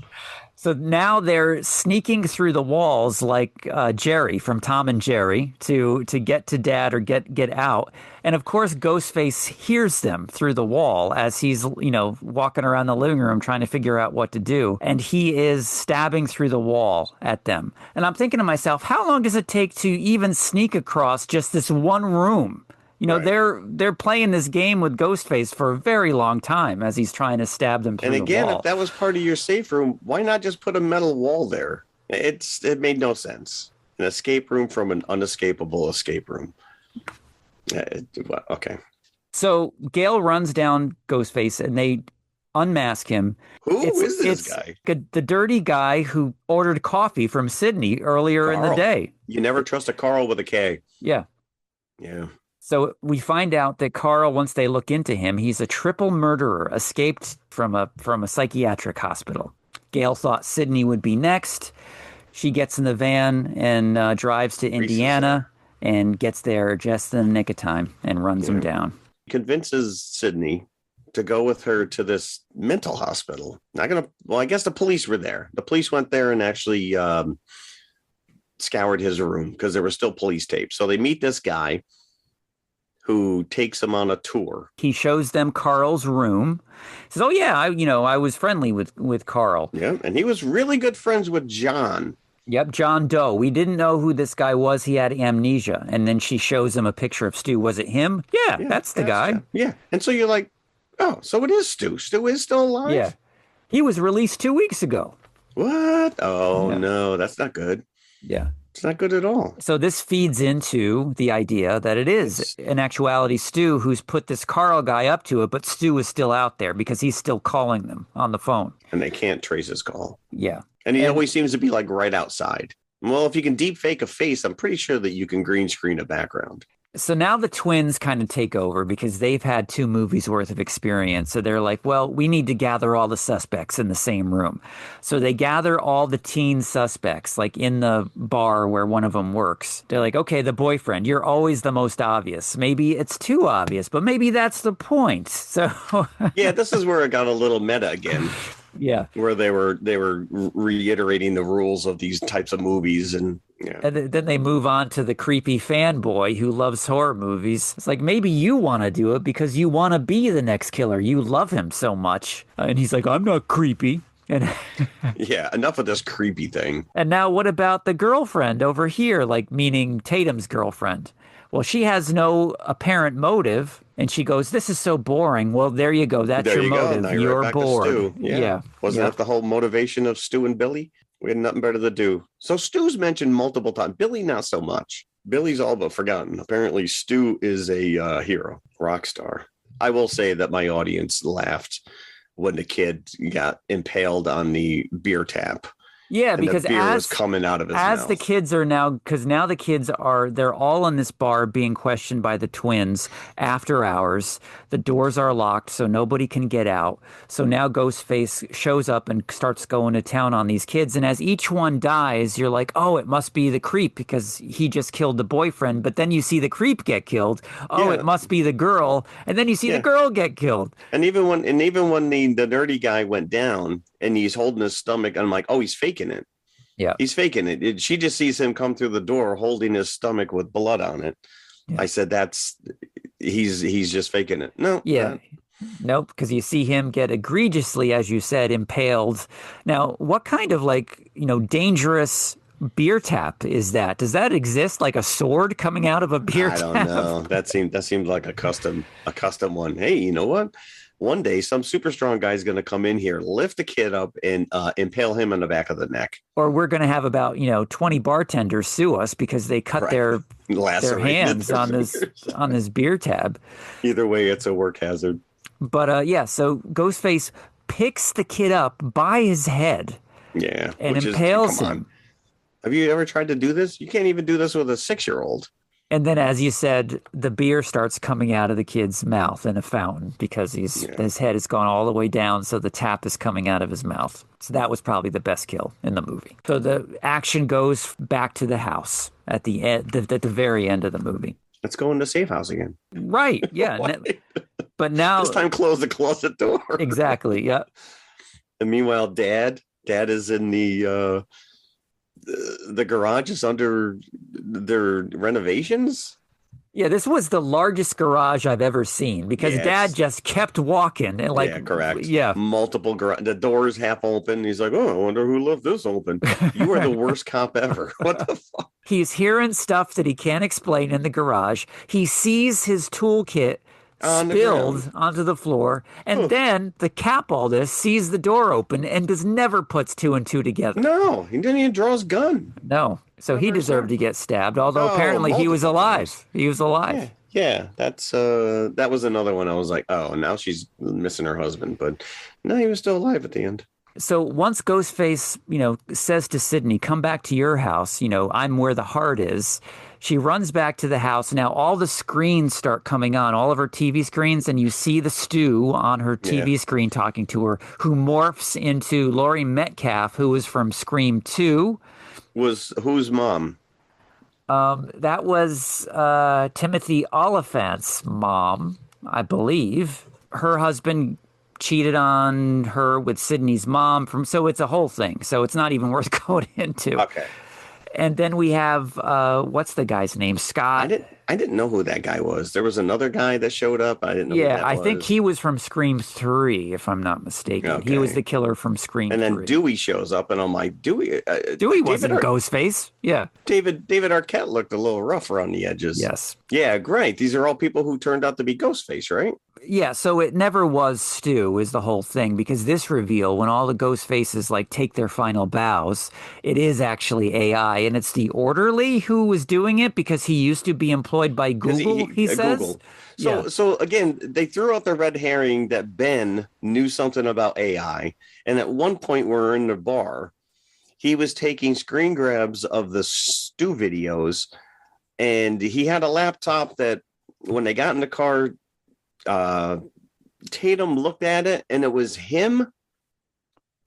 So now they're sneaking through the walls like Jerry from Tom and Jerry to get to Dad or get out. And of course, Ghostface hears them through the wall as he's, walking around the living room trying to figure out what to do. And he is stabbing through the wall at them. And I'm thinking to myself, how long does it take to even sneak across just this one room? Right. They're playing this game with Ghostface for a very long time as he's trying to stab them through the wall. And again, if that was part of your safe room, why not just put a metal wall there? It made no sense. An escape room from an unescapable escape room. Okay. So Gail runs down Ghostface and they unmask him. Who is this guy? The dirty guy who ordered coffee from Sydney earlier in the day. You never trust a Carl with a K. Yeah. Yeah. So we find out that Carl, once they look into him, he's a triple murderer, escaped from a psychiatric hospital. Gail thought Sydney would be next. She gets in the van and drives to Indiana and gets there just in the nick of time and runs him down. Convinces Sydney to go with her to this mental hospital. I guess the police were there. The police went there and actually scoured his room because there were still police tapes. So they meet this guy who takes them on a tour. He shows them Carl's room. He says, "Oh yeah, I was friendly with Carl." Yeah, and he was really good friends with John. Yep, John Doe. We didn't know who this guy was. He had amnesia. And then she shows him a picture of Stu. Was it him? Yeah, that's the guy. Yeah. And so you're like, oh, so it is Stu. Stu is still alive? Yeah. He was released 2 weeks ago. What? Oh, no, that's not good. Yeah. It's not good at all. So this feeds into the idea that it is, in actuality, Stu who's put this Carl guy up to it, but Stu is still out there because he's still calling them on the phone. And they can't trace his call. Yeah. And he always seems to be like right outside. Well, if you can deep fake a face, I'm pretty sure that you can green screen a background. So now the twins kind of take over because they've had 2 movies worth of experience. So they're like, well, we need to gather all the suspects in the same room. So they gather all the teen suspects, like in the bar where one of them works. They're like, okay, the boyfriend, you're always the most obvious. Maybe it's too obvious, but maybe that's the point. So yeah, this is where it got a little meta again. Yeah, where they were reiterating the rules of these types of movies, and and then they move on to the creepy fanboy who loves horror movies. It's like, maybe you want to do it because you want to be the next killer. You love him so much, and he's like, I'm not creepy. And yeah, enough of this creepy thing. And now, what about the girlfriend over here? Like, meaning Tatum's girlfriend. Well, she has no apparent motive. And she goes, this is so boring. Well, there you go. That's your motive. You're right bored. Yeah. Wasn't that the whole motivation of Stu and Billy? We had nothing better to do. So Stu's mentioned multiple times. Billy, not so much. Billy's all but forgotten. Apparently, Stu is a hero, rock star. I will say that my audience laughed when the kid got impaled on the beer tap. Yeah, because the beer was coming out of his mouth. The kids are now, because now the kids they're all in this bar being questioned by the twins after hours. The doors are locked, so nobody can get out. So now Ghostface shows up and starts going to town on these kids. And as each one dies, you're like, oh, it must be the creep because he just killed the boyfriend. But then you see the creep get killed. Oh, it must be the girl. And then you see the girl get killed. And even when the nerdy guy went down and he's holding his stomach, I'm like, oh, he's faking it. Yeah, he's faking it. She just sees him come through the door holding his stomach with blood on it. Yeah. I said, he's just faking it. No. Yeah. Nope, because you see him get egregiously, as you said, impaled. Now, what kind of dangerous beer tap is that? Does that exist, like a sword coming out of a beer tap? I don't know. That seems like a custom one. Hey, you know what? One day, some super strong guy is going to come in here, lift the kid up, and impale him in the back of the neck. Or we're going to have about 20 bartenders sue us because they cut their hands on this beer tab. Either way, it's a work hazard. But so Ghostface picks the kid up by his head. Yeah, and impales him. Have you ever tried to do this? You can't even do this with a 6-year-old. And then, as you said, the beer starts coming out of the kid's mouth in a fountain because his head has gone all the way down, so the tap is coming out of his mouth. So that was probably the best kill in the movie. So the action goes back to the house at the end, at the very end of the movie. Let's go into safe house again. Right, yeah. But now... This time close the closet door. Exactly, yeah. And meanwhile, Dad is in the garage is under their renovations. Yeah, this was the largest garage I've ever seen because Dad just kept walking and correct. Yeah, multiple garage. The door's half open. He's like, oh, I wonder who left this open. You are the worst cop ever. What the fuck? He's hearing stuff that he can't explain in the garage. He sees his toolkit spilled onto the floor, and then the capaldus sees the door open and never puts 2 and 2 together. No, he didn't even draw his gun. No, so he deserved to get stabbed, although apparently he was alive. Times. He was alive. Yeah, that's that was another one. I was like, oh, now she's missing her husband, but no, he was still alive at the end. So once Ghostface, says to Sydney, come back to your house, I'm where the heart is. She runs back to the house. Now all the screens start coming on, all of her TV screens, and you see the Stu on her TV screen talking to her, who morphs into Laurie Metcalf, who was from Scream 2. Whose mom? That was Timothy Oliphant's mom, I believe. Her husband cheated on her with Sydney's mom, so it's a whole thing. So it's not even worth going into. Okay. And then we have, what's the guy's name? Scott. I didn't know who that guy was. There was another guy that showed up. I didn't know who that was. I think he was from Scream 3, if I'm not mistaken. Okay. He was the killer from Scream 3. And then Dewey shows up, and I'm like, Dewey wasn't Ghostface. Yeah. David Arquette looked a little rough around the edges. Yes. Yeah, great. These are all people who turned out to be Ghostface, right? Yeah, so it never was Stu is the whole thing, because this reveal, when all the ghost faces take their final bows, it is actually AI, and it's the orderly who was doing it because he used to be employed by Google, he says. Google. So again, they threw out the red herring that Ben knew something about AI, and at one point we're in the bar, he was taking screen grabs of the Stu videos, and he had a laptop that when they got in the car, Tatum looked at it and it was him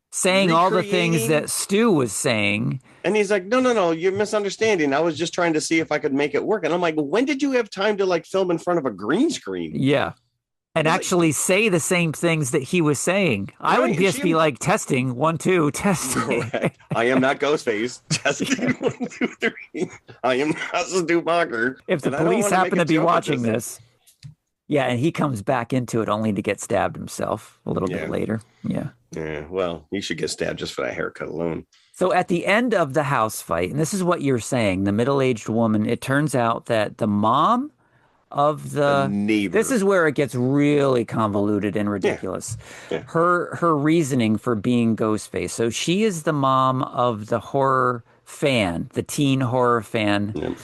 saying all the things that Stu was saying. And he's like, no, you're misunderstanding. I was just trying to see if I could make it work. And I'm like, when did you have time to film in front of a green screen? Yeah. And actually say the same things that he was saying. Right. I would just be testing 1, 2, testing. Correct. I am not Ghostface. Testing 1, 2, 3. I am not Stu Mocker. If the police happen to be watching this. Yeah, and he comes back into it only to get stabbed himself a little bit later. Yeah. Yeah, well, you should get stabbed just for that haircut alone. So at the end of the house fight, and this is what you're saying, the middle-aged woman, it turns out that the mom of the neighbor. This is where it gets really convoluted and ridiculous. Yeah. Her reasoning for being Ghostface. So she is the mom of the horror fan, the teen horror fan. Yeah.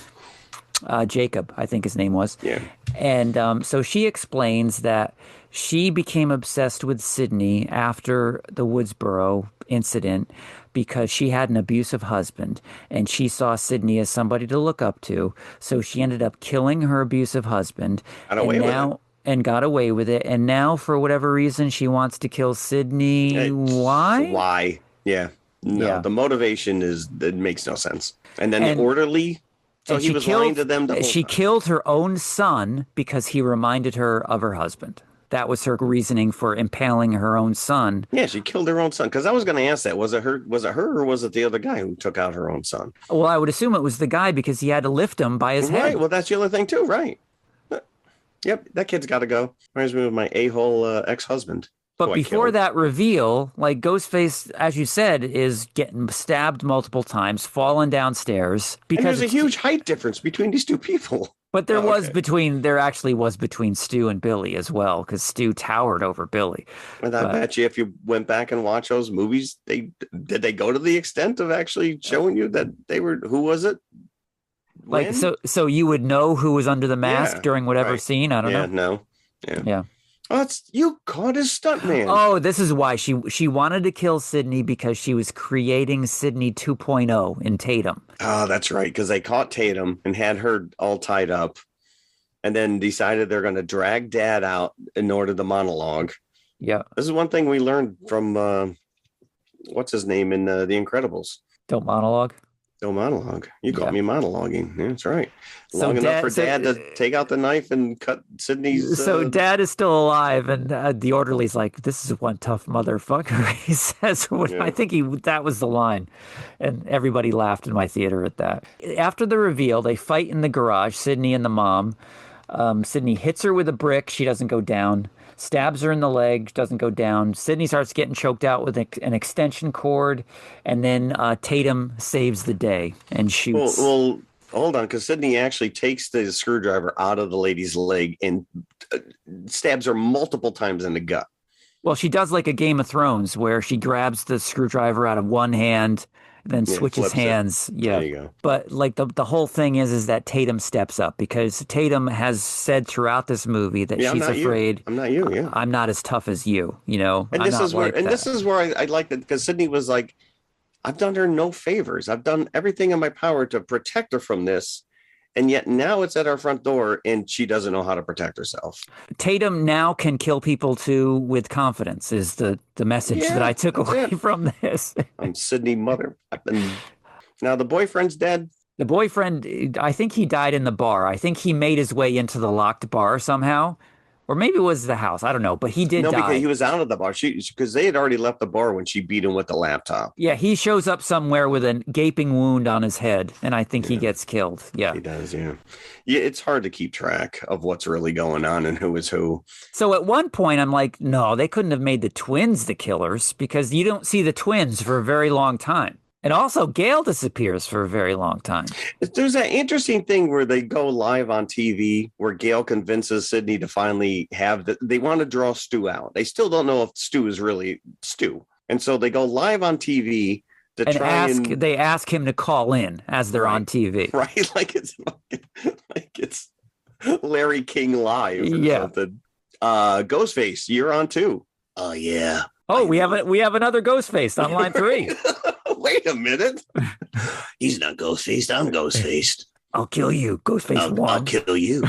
Jacob, I think his name was. Yeah. And so she explains that she became obsessed with Sydney after the Woodsboro incident because she had an abusive husband and she saw Sydney as somebody to look up to. So she ended up killing her abusive husband. Got away with it. And now, for whatever reason, she wants to kill Sydney. Why? Why? Yeah. No, the motivation it makes no sense. And then the orderly... So he was lying to them the whole time. Killed her own son because he reminded her of her husband. That was her reasoning for impaling her own son. Yeah, she killed her own son. Because I was going to ask that. Was it her or was it the other guy who took out her own son? Well, I would assume it was the guy because he had to lift him by his head. Right. Well, that's the other thing too. Right. Yep. That kid's got to go. Reminds me of my a-hole ex-husband. But who I before killed. that reveal, like Ghostface, as you said, is getting stabbed multiple times, falling downstairs And because there's a huge height difference between these two people. But Oh, okay. there actually was between Stu and Billy as well, because Stu towered over Billy. And I bet you if you went back and watched those movies, did they go to the extent of actually showing you that they were, who was it? Like, When? so you would know who was under the mask Yeah, during whatever right. scene? I don't know. No. Yeah. Yeah. Oh, you caught his stuntman. Oh, this is why she wanted to kill Sydney because she was creating Sydney 2.0 in Tatum. Oh, that's right. Because they caught Tatum and had her all tied up, and then decided they're going to drag Dad out in order to monologue. Yeah. This is one thing we learned from what's his name in The Incredibles. Don't monologue. Don't monologue. You caught me monologuing. Yeah, that's right. So Long enough for Dad to take out the knife and cut Sydney's. So Dad is still alive, and the orderly's like, "This is one tough motherfucker." He says, I think that was the line, and everybody laughed in my theater at that. After the reveal, they fight in the garage. Sydney and the mom. Sydney hits her with a brick. She doesn't go down. Stabs her in the leg, doesn't go down. Sydney starts getting choked out with an extension cord, and then Tatum saves the day and shoots. Well, hold on, because Sydney actually takes the screwdriver out of the lady's leg and stabs her multiple times in the gut. Well, she does like a Game of Thrones where she grabs the screwdriver out of one hand, then switches hands. Yeah. There you go. But like the whole thing is that Tatum steps up because Tatum has said throughout this movie that she's afraid. I'm not you. Yeah. I'm not as tough as you, you know. And this is where I like it, because Sydney was like, I've done her no favors. I've done everything in my power to protect her from this. And yet now it's at our front door and she doesn't know how to protect herself. Tatum now can kill people too with confidence is the message that I took away from this. I'm Sydney mother. Now the boyfriend's dead. The boyfriend, I think he died in the bar. I think he made his way into the locked bar somehow. Or maybe it was the house. I don't know. But he did die. No, because he was out of the bar. Because they had already left the bar when she beat him with the laptop. Yeah, he shows up somewhere with a gaping wound on his head, and I think he gets killed. Yeah. He does, yeah. Yeah, it's hard to keep track of what's really going on and who is who. So at one point, I'm like, no, they couldn't have made the twins the killers because you don't see the twins for a very long time. And also, Gail disappears for a very long time. There's that interesting thing where they go live on TV where Gail convinces Sydney to finally they want to draw Stu out. They still don't know if Stu is really Stu. And so they go live on TV to they ask him to call in as they're on TV. Right? Like it's Larry King Live or something. Ghostface, you're on too. Oh, yeah. Oh, we have another Ghostface on line 3. Wait a minute. He's not Ghostface. I'm Ghostfaced. I'll kill you, Ghostface 1. I'll kill you.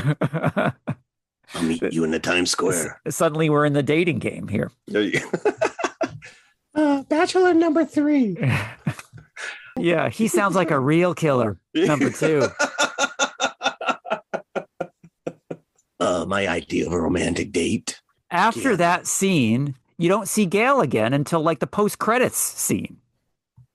I'll meet you in the Times Square. Suddenly we're in the dating game here. Bachelor number 3. Yeah, he sounds like a real killer. Number 2. My idea of a romantic date. After that scene, you don't see Gail again until like the post-credits scene.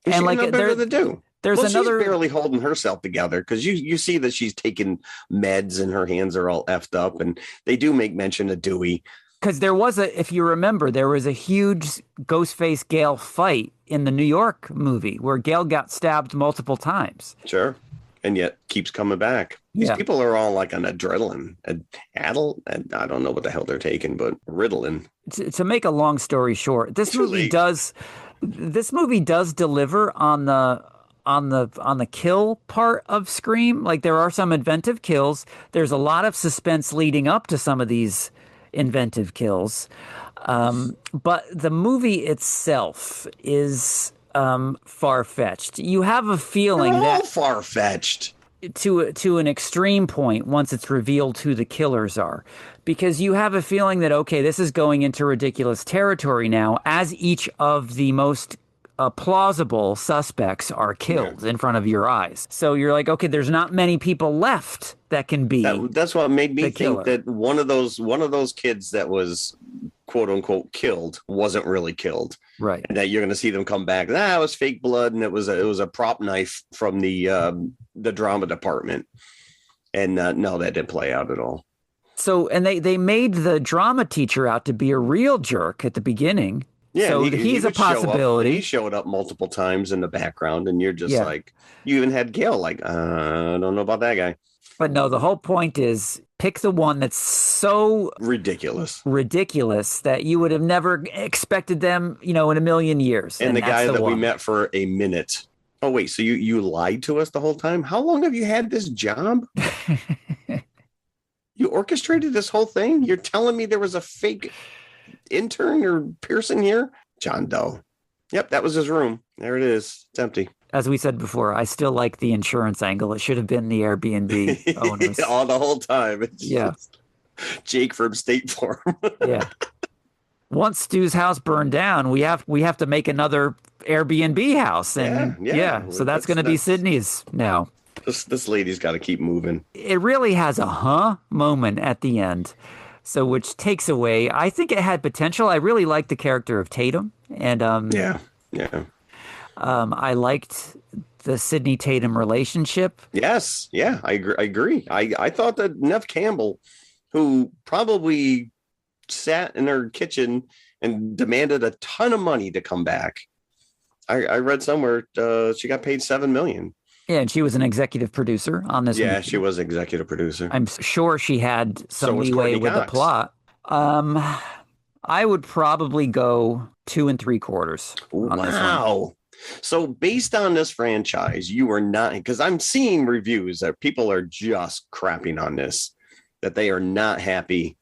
And like better to do. There's another. She's barely holding herself together because you see that she's taking meds and her hands are all effed up, and they do make mention of Dewey. Because if you remember, there was a huge Ghostface Gail fight in the New York movie where Gail got stabbed multiple times. Sure. And yet keeps coming back. These people are all like on adrenaline, and I don't know what the hell they're taking, but Ritalin. To make a long story short, this movie does deliver on the kill part of Scream. Like there are some inventive kills. There's a lot of suspense leading up to some of these inventive kills. But the movie itself is far-fetched. You have a feeling that far-fetched to an extreme point once it's revealed who the killers are, because you have a feeling that, okay, this is going into ridiculous territory now as each of the most plausible suspects are killed in front of your eyes. So you're like, okay, there's not many people left that can be. That's what made me think that one of those kids that was quote unquote killed wasn't really killed. Right. And that you're going to see them come back. It was fake blood, and it was a prop knife from the drama department. And no, that didn't play out at all. So, and they made the drama teacher out to be a real jerk at the beginning. Yeah, so and he's a would show up. possibility. He showed up multiple times in the background, and you're just Yeah. like, you even had Gail like, I don't know about that guy. But no, the whole point is pick the one that's so Ridiculous. that you would have never expected them, in a million years. And the that's guy that we one. met for a minute. Oh, wait, so you lied to us the whole time? How long have you had this job? You orchestrated this whole thing? You're telling me there was a fake intern or person here? John Doe. Yep, that was his room. There it is. It's empty. As we said before, I still like the insurance angle. It should have been the Airbnb owners. All the whole time. It's Yeah. Jake from State Farm. Yeah. Once Stu's house burned down, we have to make another Airbnb house. And Yeah. so that's going to be Sydney's now. This lady's got to keep moving. It really has a moment at the end. So which takes away, I think it had potential. I really liked the character of Tatum. And Yeah. I liked the Sidney Tatum relationship. Yes. Yeah, I agree. I thought that Nev Campbell, who probably sat in her kitchen and demanded a ton of money to come back. I read somewhere she got paid $7 million. Yeah, and she was an executive producer on this movie. She was executive producer. I'm sure she had some was leeway Courtney with the Cox. plot. I would probably go 2 3/4 on this one. Wow. So based on this franchise, you are not, because I'm seeing reviews that people are just crapping on this, that they are not happy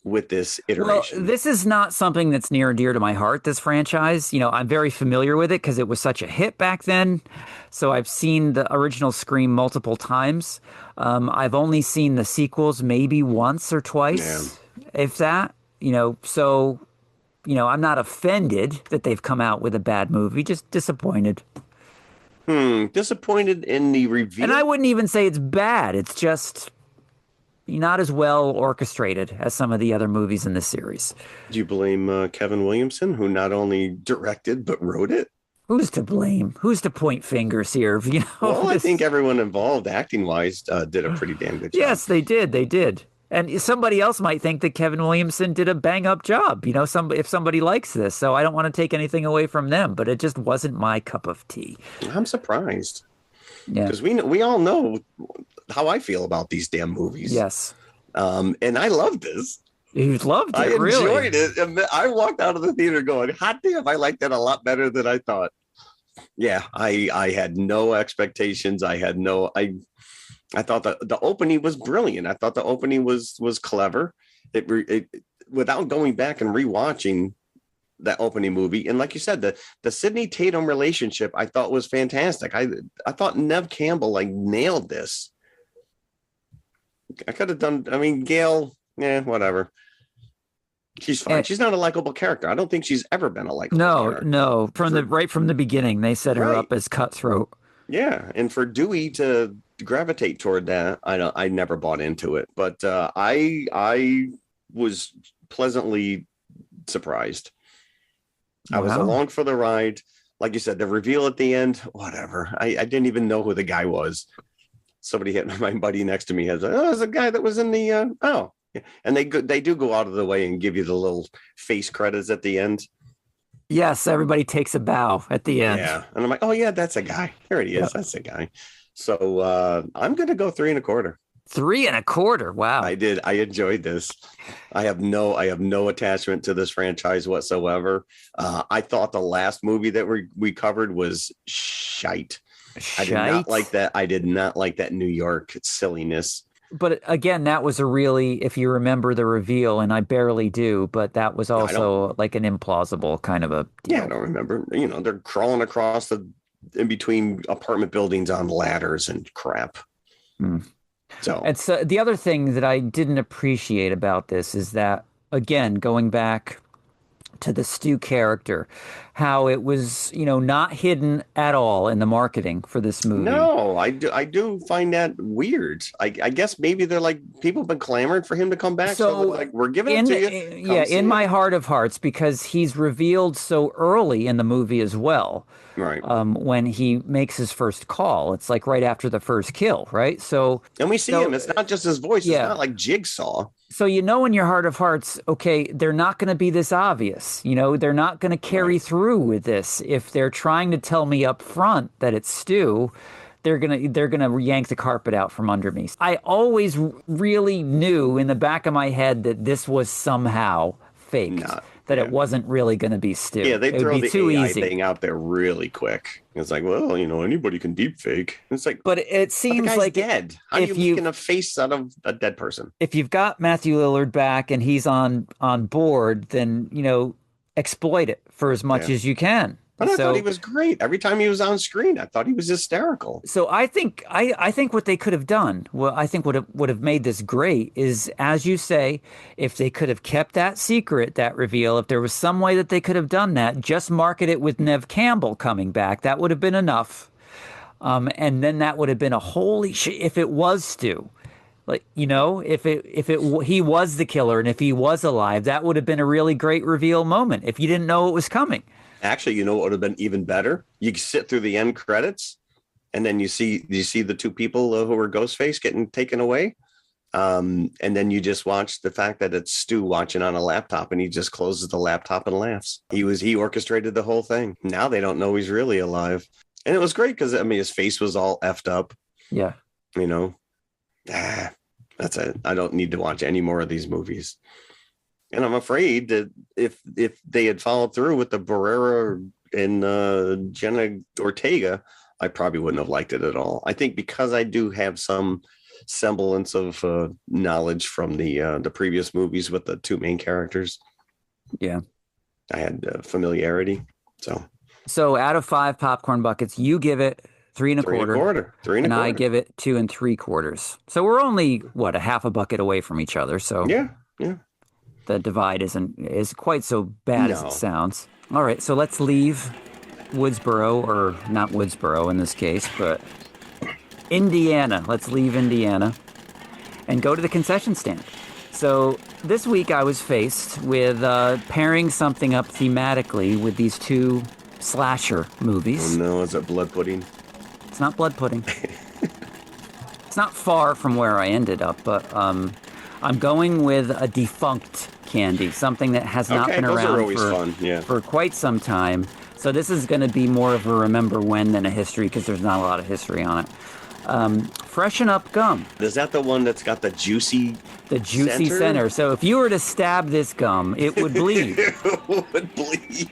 with this iteration. Well, this is not something that's near and dear to my heart, this franchise. I'm very familiar with it because it was such a hit back then. So I've seen the original Scream multiple times. I've only seen the sequels maybe once or twice, if that. So I'm not offended that they've come out with a bad movie, just disappointed. Disappointed in the review. And I wouldn't even say it's bad. It's just not as well orchestrated as some of the other movies in the series. Do you blame Kevin Williamson, who not only directed but wrote it? Who's to blame? Who's to point fingers here? Well, I think everyone involved, acting-wise, did a pretty damn good job. Yes, they did. They did. And somebody else might think that Kevin Williamson did a bang-up job. If somebody likes this, so I don't want to take anything away from them, but it just wasn't my cup of tea. I'm surprised. Yeah, because we all know how I feel about these damn movies. Yes. And I loved this. You loved it, I really. enjoyed it. And I walked out of the theater going, hot damn, I liked that a lot better than I thought. Yeah, I had no expectations. I thought that the opening was brilliant. I thought the opening was clever. It without going back and rewatching that opening movie. And like you said, the Sidney Tatum relationship I thought was fantastic. I thought Nev Campbell nailed this. I could have done, Gail, whatever. She's fine. She's not a likable character. I don't think she's ever been a likable character. No. Right from the beginning, they set her up as cutthroat. Yeah. And for Dewey to gravitate toward that, I never bought into it. But I was pleasantly surprised. I was along for the ride. Like you said, the reveal at the end, whatever. I didn't even know who the guy was. Somebody hit my buddy next to me. Has it's a guy that was in the and they do go out of the way and give you the little face credits at the end. Yes, everybody takes a bow at the end. Yeah, and I'm like, oh yeah, that's a guy. Here he is. Yep. That's a guy. So I'm gonna go 3 1/4. 3 1/4. Wow. I did. I enjoyed this. I have no attachment to this franchise whatsoever. I thought the last movie that we covered was shite. I did not like that. I did not like that New York silliness. But again, that was if you remember the reveal, and I barely do, but that was also like an implausible kind of a deal. Yeah, I don't remember. They're crawling across in between apartment buildings on ladders and crap. So the other thing that I didn't appreciate about this is that, again, going back to the Stu character, how it was, not hidden at all in the marketing for this movie. No, I do find that weird. I guess maybe they're like, people have been clamoring for him to come back. So we're giving it to you. In my heart of hearts, because he's revealed so early in the movie as well. Right. When he makes his first call, it's like right after the first kill, right? So, and we see him. It's not just his voice. It's not like Jigsaw. So in your heart of hearts, okay, they're not going to be this obvious. They're not going to carry through with this. If they're trying to tell me up front that it's Stu, they're gonna yank the carpet out from under me. I always really knew in the back of my head that this was somehow faked. It wasn't really going to be Stu. Yeah, they throw the too AI easy. thing out there really quick. It's like, well, anybody can deep fake. It's like, but it seems the guy's like dead. How do you make a face out of a dead person? If you've got Matthew Lillard back and he's on board, then exploit it for as much as you can. But I thought he was great. Every time he was on screen, I thought he was hysterical. So I think what they could have done, I think would have made this great is, as you say, if they could have kept that secret, that reveal, if there was some way that they could have done that, just market it with Neve Campbell coming back, that would have been enough. And then that would have been a holy shit if it was Stu. Like, if he was the killer and if he was alive, that would have been a really great reveal moment if you didn't know it was coming. Actually, what would have been even better? You sit through the end credits, and then you see the two people who were Ghostface getting taken away, and then you just watch the fact that it's Stu watching on a laptop, and he just closes the laptop and laughs. He orchestrated the whole thing. Now they don't know he's really alive, and it was great because his face was all effed up. Yeah, that's it. I don't need to watch any more of these movies. And I'm afraid that if they had followed through with the Barrera and Jenna Ortega, I probably wouldn't have liked it at all. I think because I do have some semblance of knowledge from the previous movies with the two main characters. Yeah, I had familiarity. So out of 5 popcorn buckets, you give it 3 1/4. 3 1/4. And I give it 2 3/4. So we're only a half a bucket away from each other. So yeah. The divide is quite so bad as it sounds. All right, so let's leave Woodsboro, or not Woodsboro in this case, but Indiana. Let's leave Indiana and go to the concession stand. So this week I was faced with pairing something up thematically with these 2 slasher movies. Oh no, is it blood pudding? It's not blood pudding. It's not far from where I ended up, but I'm going with a defunct candy, something that has not been around for quite some time. So this is going to be more of a remember when than a history, because there's not a lot of history on it. Freshen Up gum. Is that the one that's got the juicy center? So if you were to stab this gum, it would bleed. It would bleed.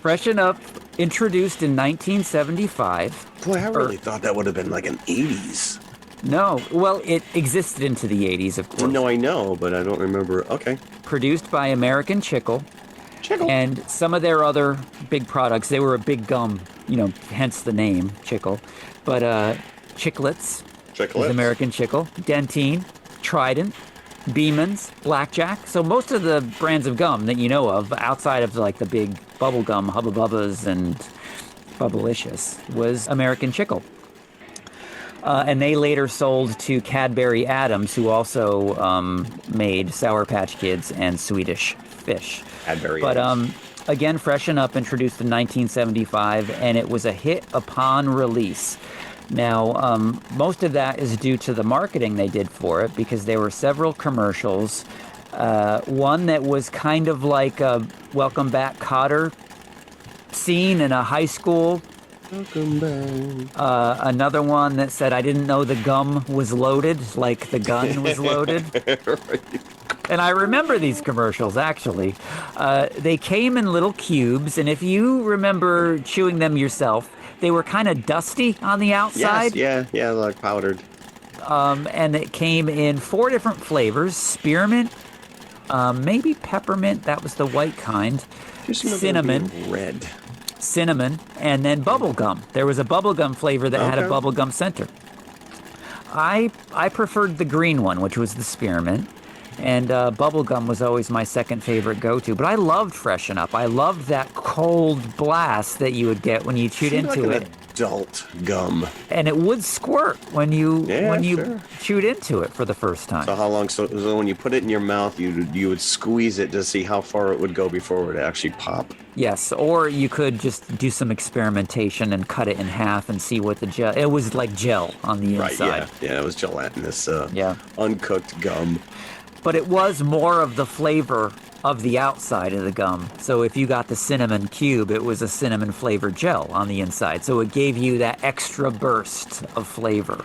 Freshen Up, introduced in 1975. Boy, I really thought that would have been like an 80s. No, well, it existed into the 80s, of course. No, I know, but I don't remember. Okay. Produced by American Chickle. And some of their other big products, they were a big gum, hence the name, Chickle. But Chiclets is American Chickle. Dentine, Trident, Beeman's, Blackjack. So most of the brands of gum that you know of, outside of like the big bubble gum, Hubba Bubbas and Bubblicious, was American Chickle. And they later sold to Cadbury Adams, who also made Sour Patch Kids and Swedish Fish. But again, Freshen Up, introduced in 1975, and it was a hit upon release. Now, most of that is due to the marketing they did for it, because there were several commercials. One that was kind of like a Welcome Back Kotter scene in a high school. Welcome back. Another one that said, I didn't know the gum was loaded, like the gun was loaded. Right. And I remember these commercials, actually. They came in little cubes, and if you remember chewing them yourself, they were kind of dusty on the outside. Yes, yeah, like powdered. And it came in 4 different flavors: spearmint, maybe peppermint, that was the white kind, cinnamon, red, cinnamon, and then bubblegum. There was a bubblegum flavor that had a bubblegum center. I preferred the green one, which was the spearmint. And bubblegum was always my second favorite go-to. But I loved Freshen Up. I loved that cold blast that you would get when you chewed into it. adult gum. And it would squirt when you Sure. chewed into it for the first time. So how long? So when you put it in your mouth, you would squeeze it to see how far it would go before it would actually pop. Yes, or you could just do some experimentation and cut it in half and see what the gel. It was like gel on the inside. Right? Yeah. It was gelatinous. Yeah. Uncooked gum. But it was more of the flavor of the outside of the gum. So if you got the cinnamon cube, it was a cinnamon flavored gel on the inside. So it gave you that extra burst of flavor.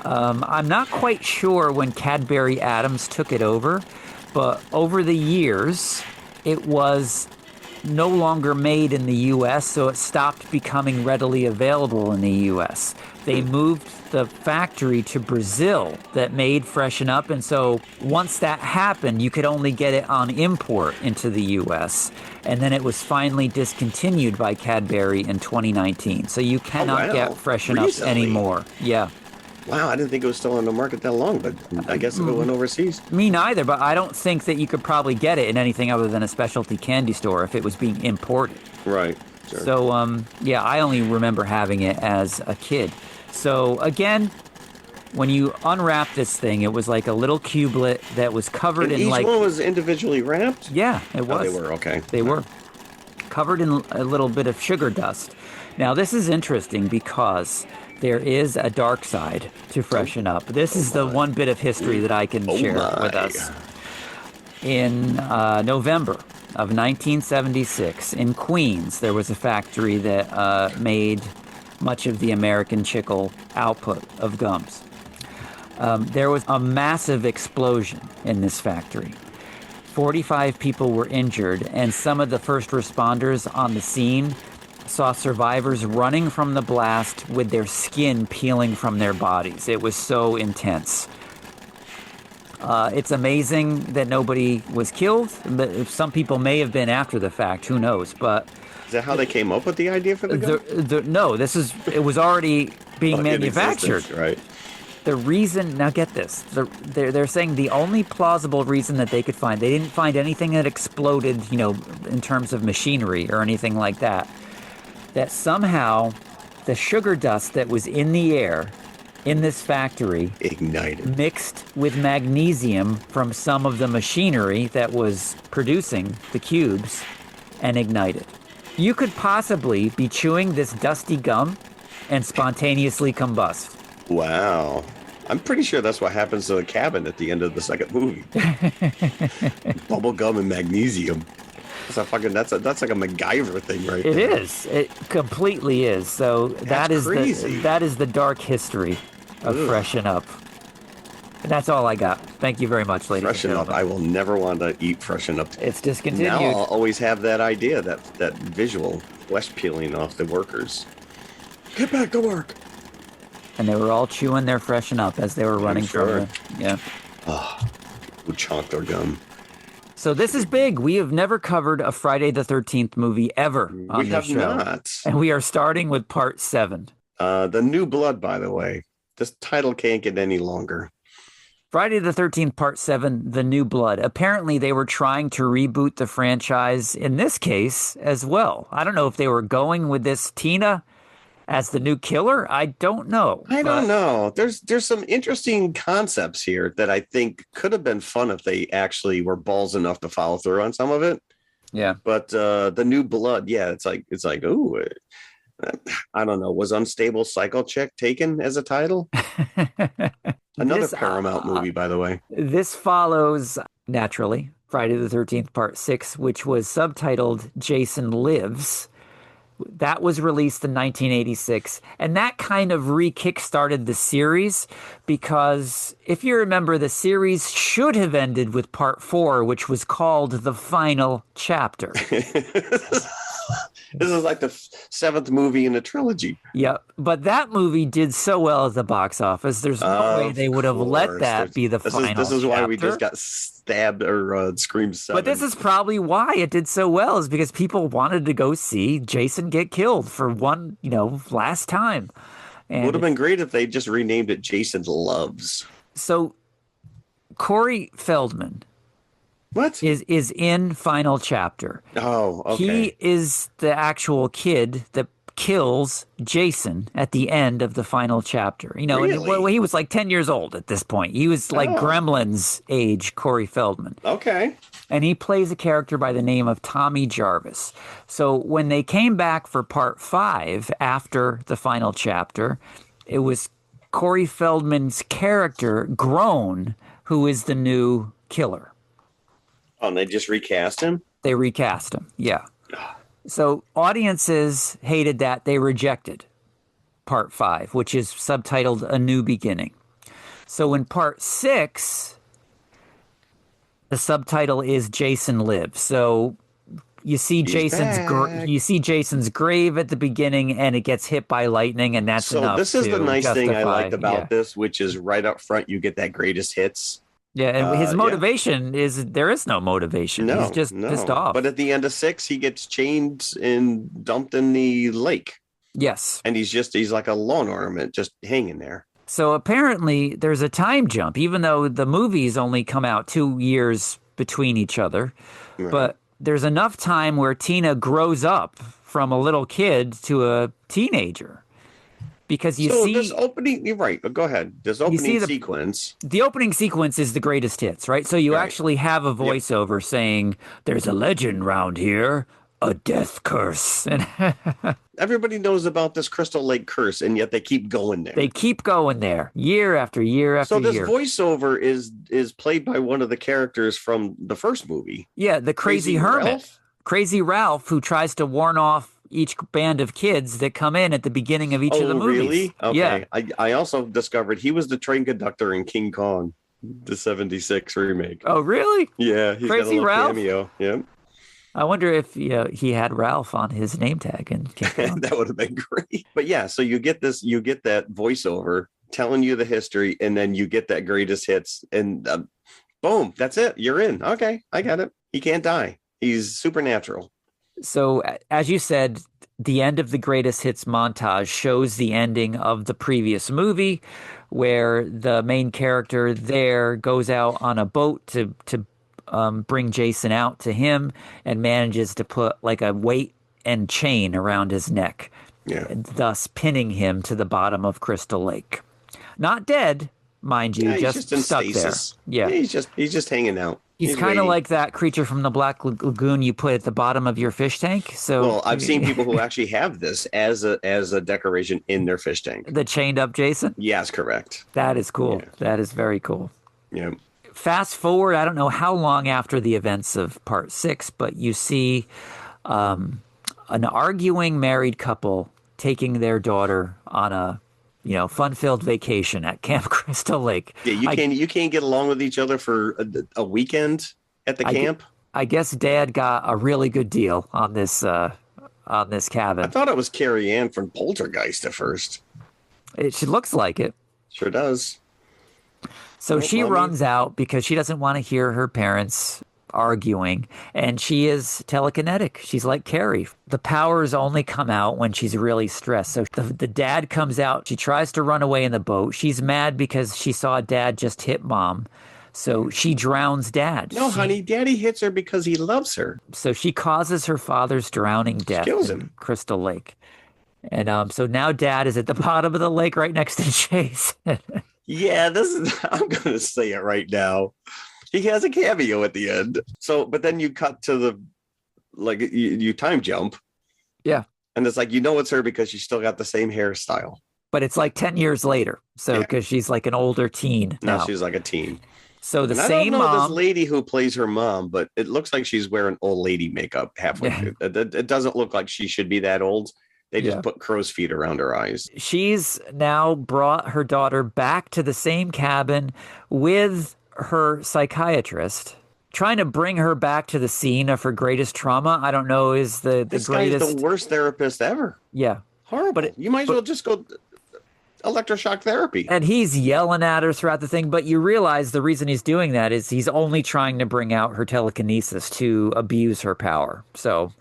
I'm not quite sure when Cadbury Adams took it over, but over the years, it was no longer made in the U.S., so it stopped becoming readily available in the U.S. They moved the factory to Brazil that made Freshen Up, and so once that happened, you could only get it on import into the U.S., and then it was finally discontinued by Cadbury in 2019. So you cannot get Freshen Up anymore. Yeah. Wow, I didn't think it was still on the market that long, but I guess if it went overseas. Me neither, but I don't think that you could probably get it in anything other than a specialty candy store if it was being imported. Right. Sure. So, yeah, I only remember having it as a kid. So, again, when you unwrap this thing, it was like a little cublet that was covered in each like... Each one was individually wrapped? Yeah, it was. Oh, they were, okay. They were. Covered in a little bit of sugar dust. Now, this is interesting because there is a dark side to Freshen Up. This is the one bit of history that I can share with us. In November of 1976, in Queens, there was a factory that made much of the American chicle output of gums. There was a massive explosion in this factory. 45 people were injured, and some of the first responders on the scene saw survivors running from the blast with their skin peeling from their bodies. It was so intense. It's amazing that nobody was killed, but some people may have been after the fact. Who knows? But is that how they came up with the idea for the gun? No, it was already being manufactured. Right. The reason, now get this, they're saying the only plausible reason that they could find, they didn't find anything that exploded, in terms of machinery or anything like that, that somehow the sugar dust that was in the air in this factory ignited, mixed with magnesium from some of the machinery that was producing the cubes, and ignited. You could possibly be chewing this dusty gum and spontaneously combust. Wow. I'm pretty sure that's what happens to the cabin at the end of the second movie. Bubble gum and magnesium. That's like a MacGyver thing right there. It is. It completely is. So that is crazy. That is the dark history of Freshen Up. And that's all I got. Thank you very much, ladies and gentlemen. Freshen Up. I will never want to eat Freshen Up. It's discontinued. Now I'll always have that idea, that visual, flesh peeling off the workers. Get back to work. And they were all chewing their Freshen Up as they were running from it. Yeah. Oh, who chomped their gum. So this is big. We have never covered a Friday the 13th movie ever on this show. We have not. And we are starting with part 7. The New Blood, by the way. This title can't get any longer. Friday the 13th, part 7, The New Blood. Apparently they were trying to reboot the franchise in this case as well. I don't know if they were going with this Tina as the new killer. I don't know. I don't know. There's some interesting concepts here that I think could have been fun if they actually were balls enough to follow through on some of it. Yeah. But The New Blood, yeah, it's like, ooh, I don't know. Was Unstable Psycho Chick taken as a title? Another Paramount movie, by the way. This follows, naturally, Friday the 13th, part 6, which was subtitled Jason Lives. That was released in 1986, and that kind of re-kickstarted the series because, if you remember, the series should have ended with part 4, which was called The Final Chapter. This is like the 7th movie in a trilogy. Yeah, but that movie did so well at the box office. There's no way they would have let that be the final This is why chapter. we just got stabbed or screamed 7. But this is probably why it did so well, is because people wanted to go see Jason get killed for one, last time. And it would have been great if they just renamed it Jason Loves. So Corey Feldman is in Final Chapter. Oh, okay. He is the actual kid that kills Jason at the end of the final chapter. You know, Really? and he was like 10 years old at this point. He was like Gremlins age Corey Feldman. Okay. And he plays a character by the name of Tommy Jarvis. So when they came back for part 5 after the final chapter, it was Corey Feldman's character, Groan, who is the new killer. Oh, and they just recast him? They recast him, yeah. So audiences hated that. They rejected part 5, which is subtitled A New Beginning. So in part 6, the subtitle is Jason Lives. So you see Jason's grave at the beginning, and it gets hit by lightning, and that's enough. So this is the nice thing I liked about yeah. this, which is right up front you get that greatest hits. Yeah, and his motivation is there is no motivation. No, he's just pissed off. But at the end of 6, he gets chained and dumped in the lake. Yes. And he's like a lawn ornament just hanging there. So apparently there's a time jump, even though the movies only come out 2 years between each other. Right. But there's enough time where Tina grows up from a little kid to a teenager. Because this opening, you're right. Go ahead. This opening sequence. The opening sequence is the greatest hits, right? So you actually have a voiceover saying, "There's a legend round here, a death curse." And everybody knows about this Crystal Lake curse, and yet they keep going there. They keep going there year after year after year. So this voiceover is played by one of the characters from the first movie. Yeah, the crazy hermit. Ralph? Crazy Ralph, who tries to warn off each band of kids that come in at the beginning of each of the movies. Really? Okay. Yeah. I also discovered he was the train conductor in King Kong, the 76 remake. Oh, really? Yeah, he's Crazy got a little Ralph? cameo. Yeah. I wonder if he had Ralph on his name tag in King Kong. That would have been great. But yeah, so you get that voiceover telling you the history, and then you get that greatest hits, and boom, that's it. You're in. Okay, I got it. He can't die. He's supernatural. So, as you said, the end of the greatest hits montage shows the ending of the previous movie, where the main character there goes out on a boat to bring Jason out to him, and manages to put like a weight and chain around his neck, thus pinning him to the bottom of Crystal Lake. Not dead, mind you, just in stuck stasis. there. Yeah, he's just hanging out. He's kind of like that creature from the Black Lagoon you put at the bottom of your fish tank. So, well, I've seen people who actually have this as a decoration in their fish tank. The chained up Jason? Yes, correct. That is cool. Yeah. That is very cool. Yeah. Fast forward, I don't know how long after the events of part 6, but you see an arguing married couple taking their daughter on a fun-filled vacation at Camp Crystal Lake. Yeah, you can't get along with each other for a weekend at the camp. I guess Dad got a really good deal on this cabin. I thought it was Carrie Ann from Poltergeist at first. She looks like it. Sure does. So she runs out because she doesn't want to hear her parents arguing, and she is telekinetic. She's like Carrie. The powers only come out when she's really stressed. So the dad comes out. She tries to run away in the boat. She's mad because she saw Dad just hit Mom. So she drowns Dad. No, honey, Daddy hits her because he loves her. So she causes her father's drowning death. Kills him. In Crystal Lake. And so now Dad is at the bottom of the lake right next to Chase. Yeah, I'm going to say it right now. He has a cameo at the end. So, but then you cut to you time jump. Yeah. And it's like, it's her because she's still got the same hairstyle. But it's like 10 years later. So, because she's like an older teen. Now she's like a teen. So the and same I don't know mom. This lady who plays her mom, but it looks like she's wearing old lady makeup halfway through. It doesn't look like she should be that old. They just put crow's feet around her eyes. She's now brought her daughter back to the same cabin with her psychiatrist, trying to bring her back to the scene of her greatest trauma. I don't know, is the this greatest. Guy's the worst therapist ever. Yeah. Horrible. But you might as well just go electroshock therapy. And he's yelling at her throughout the thing, but you realize the reason he's doing that is he's only trying to bring out her telekinesis to abuse her power. So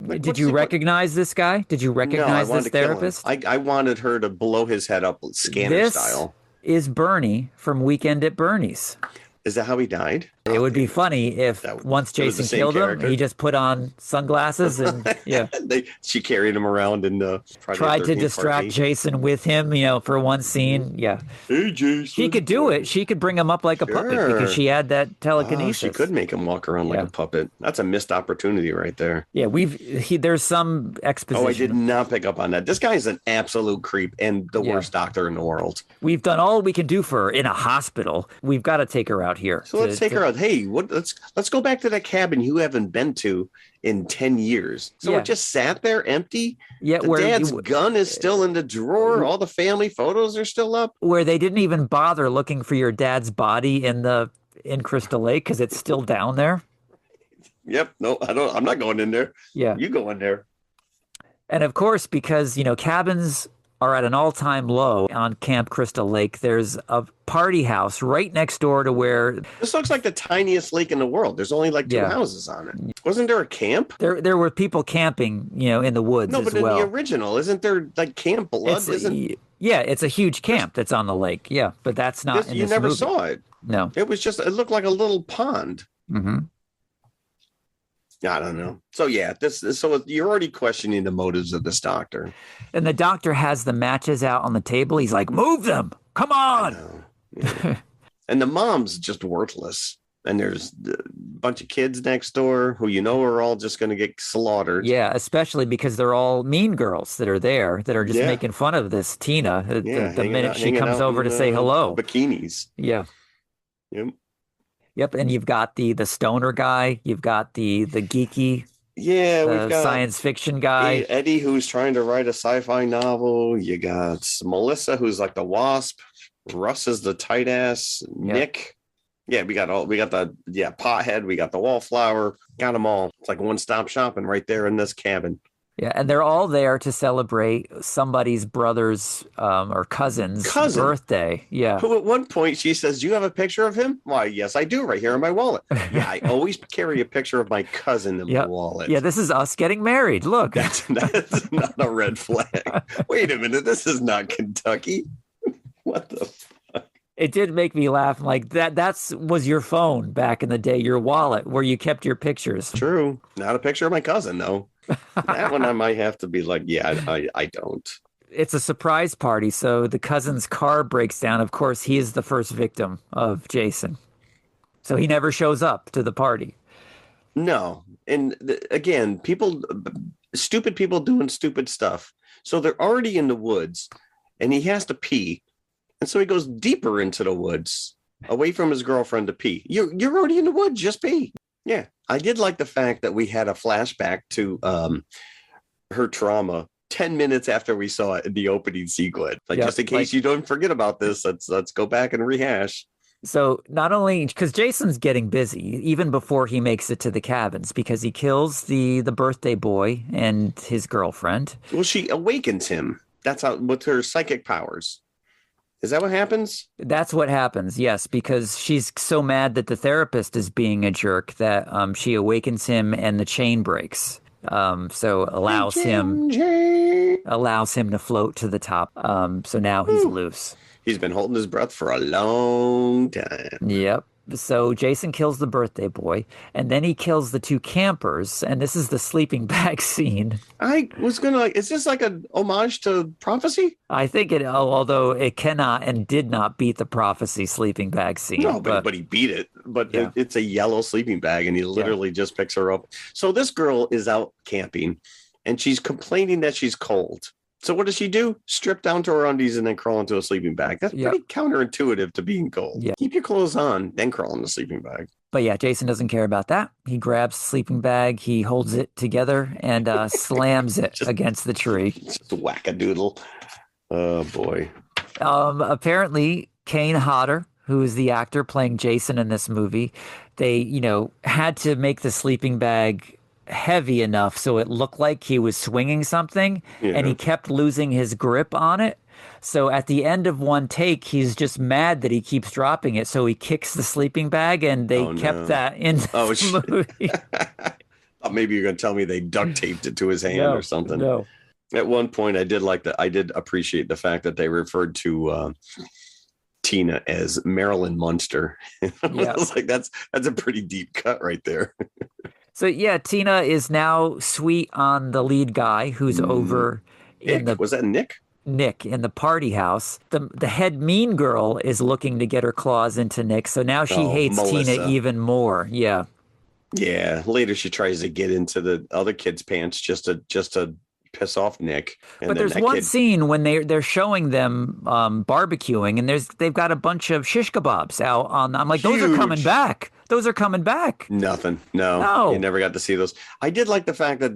did you recognize this guy? Did you recognize this therapist? I wanted her to blow his head up scanner style. Is Bernie from Weekend at Bernie's. Is that how he died? It would be funny if once it was the Jason same killed character. him, he just put on sunglasses and She carried him around and tried to distract Jason with him, for one scene. Yeah. Hey, Jason. She could do it. She could bring him up like a puppet because she had that telekinesis. She could make him walk around like a puppet. That's a missed opportunity right there. Yeah, there's some exposition. Oh, I did not pick up on that. This guy is an absolute creep and the worst doctor in the world. We've done all we can do for her in a hospital. We've got to take her out here. So let's take her out. Hey, let's go back to that cabin you haven't been to in 10 years. So it just sat there empty. Yeah, the dad's gun is still in the drawer. All the family photos are still up. Where they didn't even bother looking for your dad's body in Crystal Lake because it's still down there. Yep. No, I'm not going in there. Yeah. You go in there. And of course, because, cabins are at an all-time low on Camp Crystal Lake, there's a party house right next door to where... This looks like the tiniest lake in the world. There's only like 2 houses on it. Wasn't there a camp? There were people camping, in the woods as well. No, but in the original, isn't there like Camp Blood? Yeah, it's a huge camp that's on the lake. Yeah, but that's not in this You never movie. saw it. No. It looked like a little pond. Mm-hmm. I don't know. So so you're already questioning the motives of this doctor. And the doctor has the matches out on the table. He's like, move them. Come on. Yeah. And the mom's just worthless. And there's a bunch of kids next door who are all just going to get slaughtered. Yeah, especially because they're all mean girls that are there that are just making fun of this Tina the minute she comes over to say hello. Bikinis. Yeah. Yep, and you've got the stoner guy, you've got the geeky, we've got science fiction guy, Eddie, who's trying to write a sci-fi novel. You got Melissa, who's like the wasp. Russ is the tight ass. Nick, we got the pothead. We got the wallflower. Got them all. It's like one-stop shopping right there in this cabin. Yeah, and they're all there to celebrate somebody's brother's or cousin's birthday. Yeah. Who at one point she says, "Do you have a picture of him?" Why, yes, I do, right here in my wallet. Yeah, I always carry a picture of my cousin in my wallet. Yeah, this is us getting married. Look. That's not a red flag. Wait a minute, this is not Kentucky. What the fuck? It did make me laugh. Like that was your phone back in the day, your wallet where you kept your pictures. True. Not a picture of my cousin, though. That one I might have to be like, I don't. It's a surprise party, so the cousin's car breaks down. Of course, he is the first victim of Jason. So he never shows up to the party. No. And again, stupid people doing stupid stuff. So they're already in the woods and he has to pee. And so he goes deeper into the woods, away from his girlfriend to pee. You're already in the woods, just pee. Yeah. I did like the fact that we had a flashback to her trauma 10 minutes after we saw it in the opening sequence. Just in case you don't forget about this, let's go back and rehash. So not only because Jason's getting busy even before he makes it to the cabins because he kills the birthday boy and his girlfriend. Well, she awakens him. That's how with her psychic powers. Is that what happens? That's what happens, yes, because she's so mad that the therapist is being a jerk that she awakens him and the chain breaks. So allows him to float to the top. So now he's loose. He's been holding his breath for a long time. Yep. So Jason kills the birthday boy, and then he kills the 2 campers, and this is the sleeping bag scene. I was is this like an homage to Prophecy? I think it, although it cannot and did not beat the Prophecy sleeping bag scene. No, but he beat it. But it's a yellow sleeping bag, and he literally just picks her up. So this girl is out camping, and she's complaining that she's cold. So what does she do? Strip down to her undies and then crawl into a sleeping bag. That's pretty counterintuitive to being cold. Yep. Keep your clothes on, then crawl in the sleeping bag. But yeah, Jason doesn't care about that. He grabs the sleeping bag, he holds it together and slams it against the tree. Just whack-a-doodle. Oh, boy. Apparently, Kane Hodder, who is the actor playing Jason in this movie, they, had to make the sleeping bag heavy enough so it looked like he was swinging something and he kept losing his grip on it. So at the end of one take, he's just mad that he keeps dropping it. So he kicks the sleeping bag and they kept that in the movie. Maybe you're going to tell me they duct taped it to his hand or something. No. At one point, I did appreciate the fact that they referred to Tina as Marilyn Munster. I Yeah. was like, that's a pretty deep cut right there. So yeah, Tina is now sweet on the lead guy who's over in Nick, was that Nick? Nick in the party house. The head mean girl is looking to get her claws into Nick, so now she Oh, hates Tina Melissa. even more. Yeah. Yeah. Later, she tries to get into the other kid's pants just to piss off Nick. And But then there's that one kid, scene when they're showing them barbecuing, and they've got a bunch of shish kebabs out on. I'm like, those are coming Huge. back. Those are coming back. Nothing. No, No. you never got to see those. I did like the fact that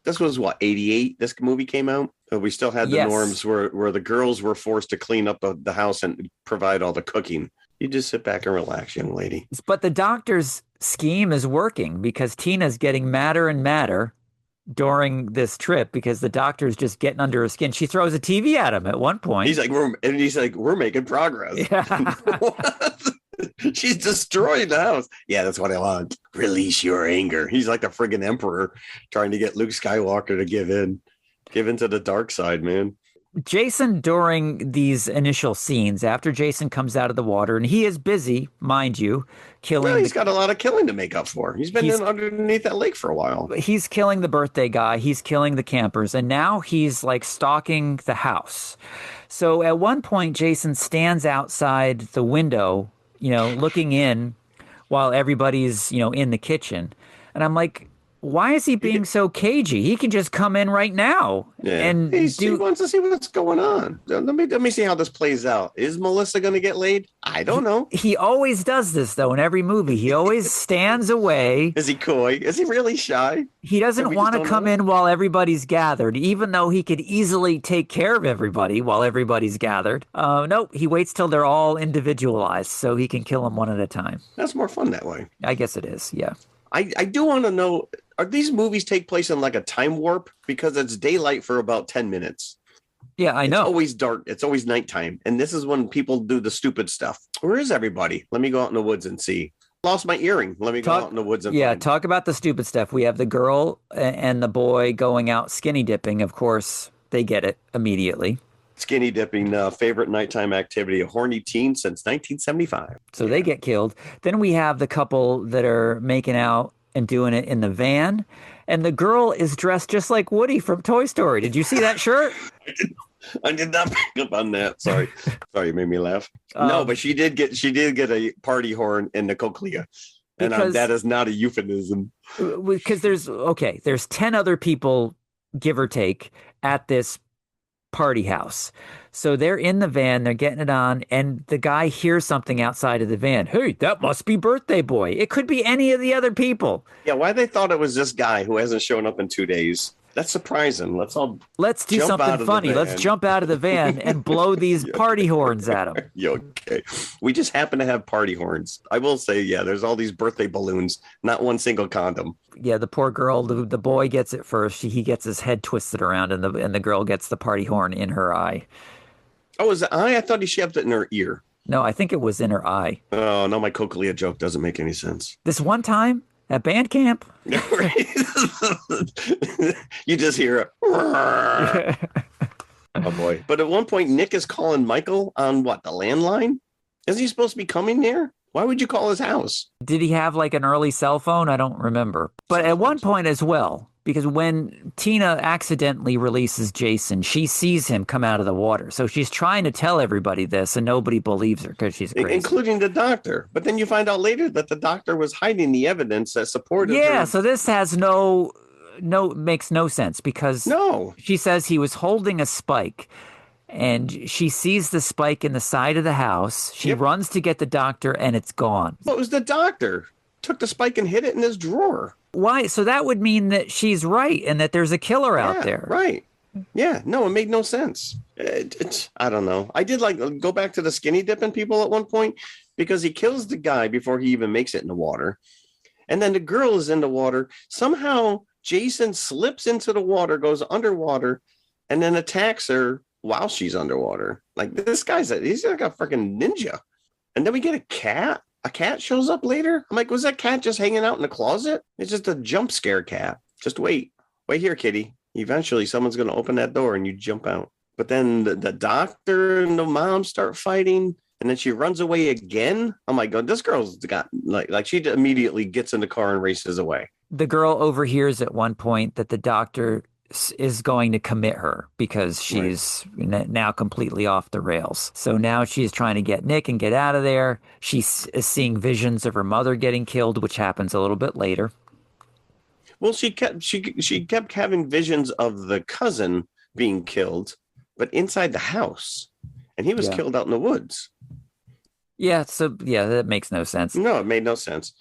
this was what, 88. This movie came out. But we still had the Yes. norms where the girls were forced to clean up the house and provide all the cooking. You just sit back and relax, young lady. But the doctor's scheme is working because Tina's getting madder and madder during this trip because the doctor's just getting under her skin. She throws a TV at him at one point. He's like, we're making progress. Yeah. What? She's destroying the house. Yeah, that's what I want. Release your anger. He's like the friggin' emperor trying to get Luke Skywalker to give in to the dark side, man. Jason, during these initial scenes, after Jason comes out of the water, and he is busy, mind you, killing. Well, he's got a lot of killing to make up for. He's been underneath that lake for a while. He's killing the birthday guy. He's killing the campers, and now he's like stalking the house. So at one point, Jason stands outside the window, looking in while everybody's, in the kitchen, and I'm like, why is he being so cagey? He can just come in right now. Yeah. And he wants to see what's going on. Let me see how this plays out. Is Melissa going to get laid? I don't know. He always does this, though, in every movie. He always stands away. Is he coy? Is he really shy? He doesn't want to come in while everybody's gathered, even though he could easily take care of everybody while everybody's gathered. Nope, he waits till they're all individualized so he can kill them one at a time. That's more fun that way. I guess it is, yeah. I do want to know, are these movies take place in like a time warp? Because it's daylight for about 10 minutes. Yeah, I know. It's always dark. It's always nighttime. And this is when people do the stupid stuff. Where is everybody? Let me go out in the woods and see. Lost my earring. Let me go out in the woods and find talk about the stupid stuff. We have the girl and the boy going out skinny dipping. Of course, they get it immediately. Skinny dipping, favorite nighttime activity, a horny teen since 1975. So they get killed. Then we have the couple that are making out and doing it in the van. And the girl is dressed just like Woody from Toy Story. Did you see that shirt? I did not pick up on that. Sorry, you made me laugh. No, but she did get a party horn in the cochlea. And that is not a euphemism. Because there's 10 other people, give or take, at this party house. So they're in the van, they're getting it on, and the guy hears something outside of the van. Hey, that must be birthday boy. It could be any of the other people. Yeah, why they thought it was this guy who hasn't shown up in 2 days. That's surprising. Let's do something funny. Let's jump out of the van and blow these party horns at him. Okay. We just happen to have party horns. I will say, yeah, there's all these birthday balloons, not one single condom. Yeah, the poor girl, the boy gets it first. He gets his head twisted around, and the girl gets the party horn in her eye. Oh, is it eye? I thought he shoved it in her ear. No, I think it was in her eye. Oh, no, my cochlea joke doesn't make any sense. This one time at band camp. You just hear it. Oh, boy. But at one point, Nick is calling Michael on what, the landline? Isn't he supposed to be coming there? Why would you call his house? Did he have like an early cell phone? I don't remember. But at one point as well, because when Tina accidentally releases Jason, she sees him come out of the water. So she's trying to tell everybody this, and nobody believes her because she's crazy. Including the doctor. But then you find out later that the doctor was hiding the evidence that supported her. Yeah, so this has makes no sense because she says he was holding a spike. And she sees the spike in the side of the house. She runs to get the doctor, and it's gone. Well, it was the doctor. Took the spike and hid it in his drawer. Why? So that would mean that she's right and that there's a killer out there. Right. Yeah. No, it made no sense. I don't know. I did go back to the skinny dipping people at one point because he kills the guy before he even makes it in the water. And then the girl is in the water. Somehow Jason slips into the water, goes underwater, and then attacks her while she's underwater. Like, this guy's he's like a freaking ninja. And then we get a cat. A cat shows up later. I'm like, was that cat just hanging out in the closet? It's just a jump scare cat. Just wait here, kitty. Eventually someone's going to open that door and you jump out. But then the doctor and the mom start fighting. and then she runs away again. I'm like, this girl's got like she immediately gets in the car and races away. The girl overhears at one point that the doctor is going to commit her because she's now completely off the rails. So now she's trying to get Nick and get out of there. She is seeing visions of her mother getting killed, which happens a little bit later. Well, she kept having visions of the cousin being killed, but inside the house, and he was killed out in the woods. Yeah, so that makes no sense. No, it made no sense.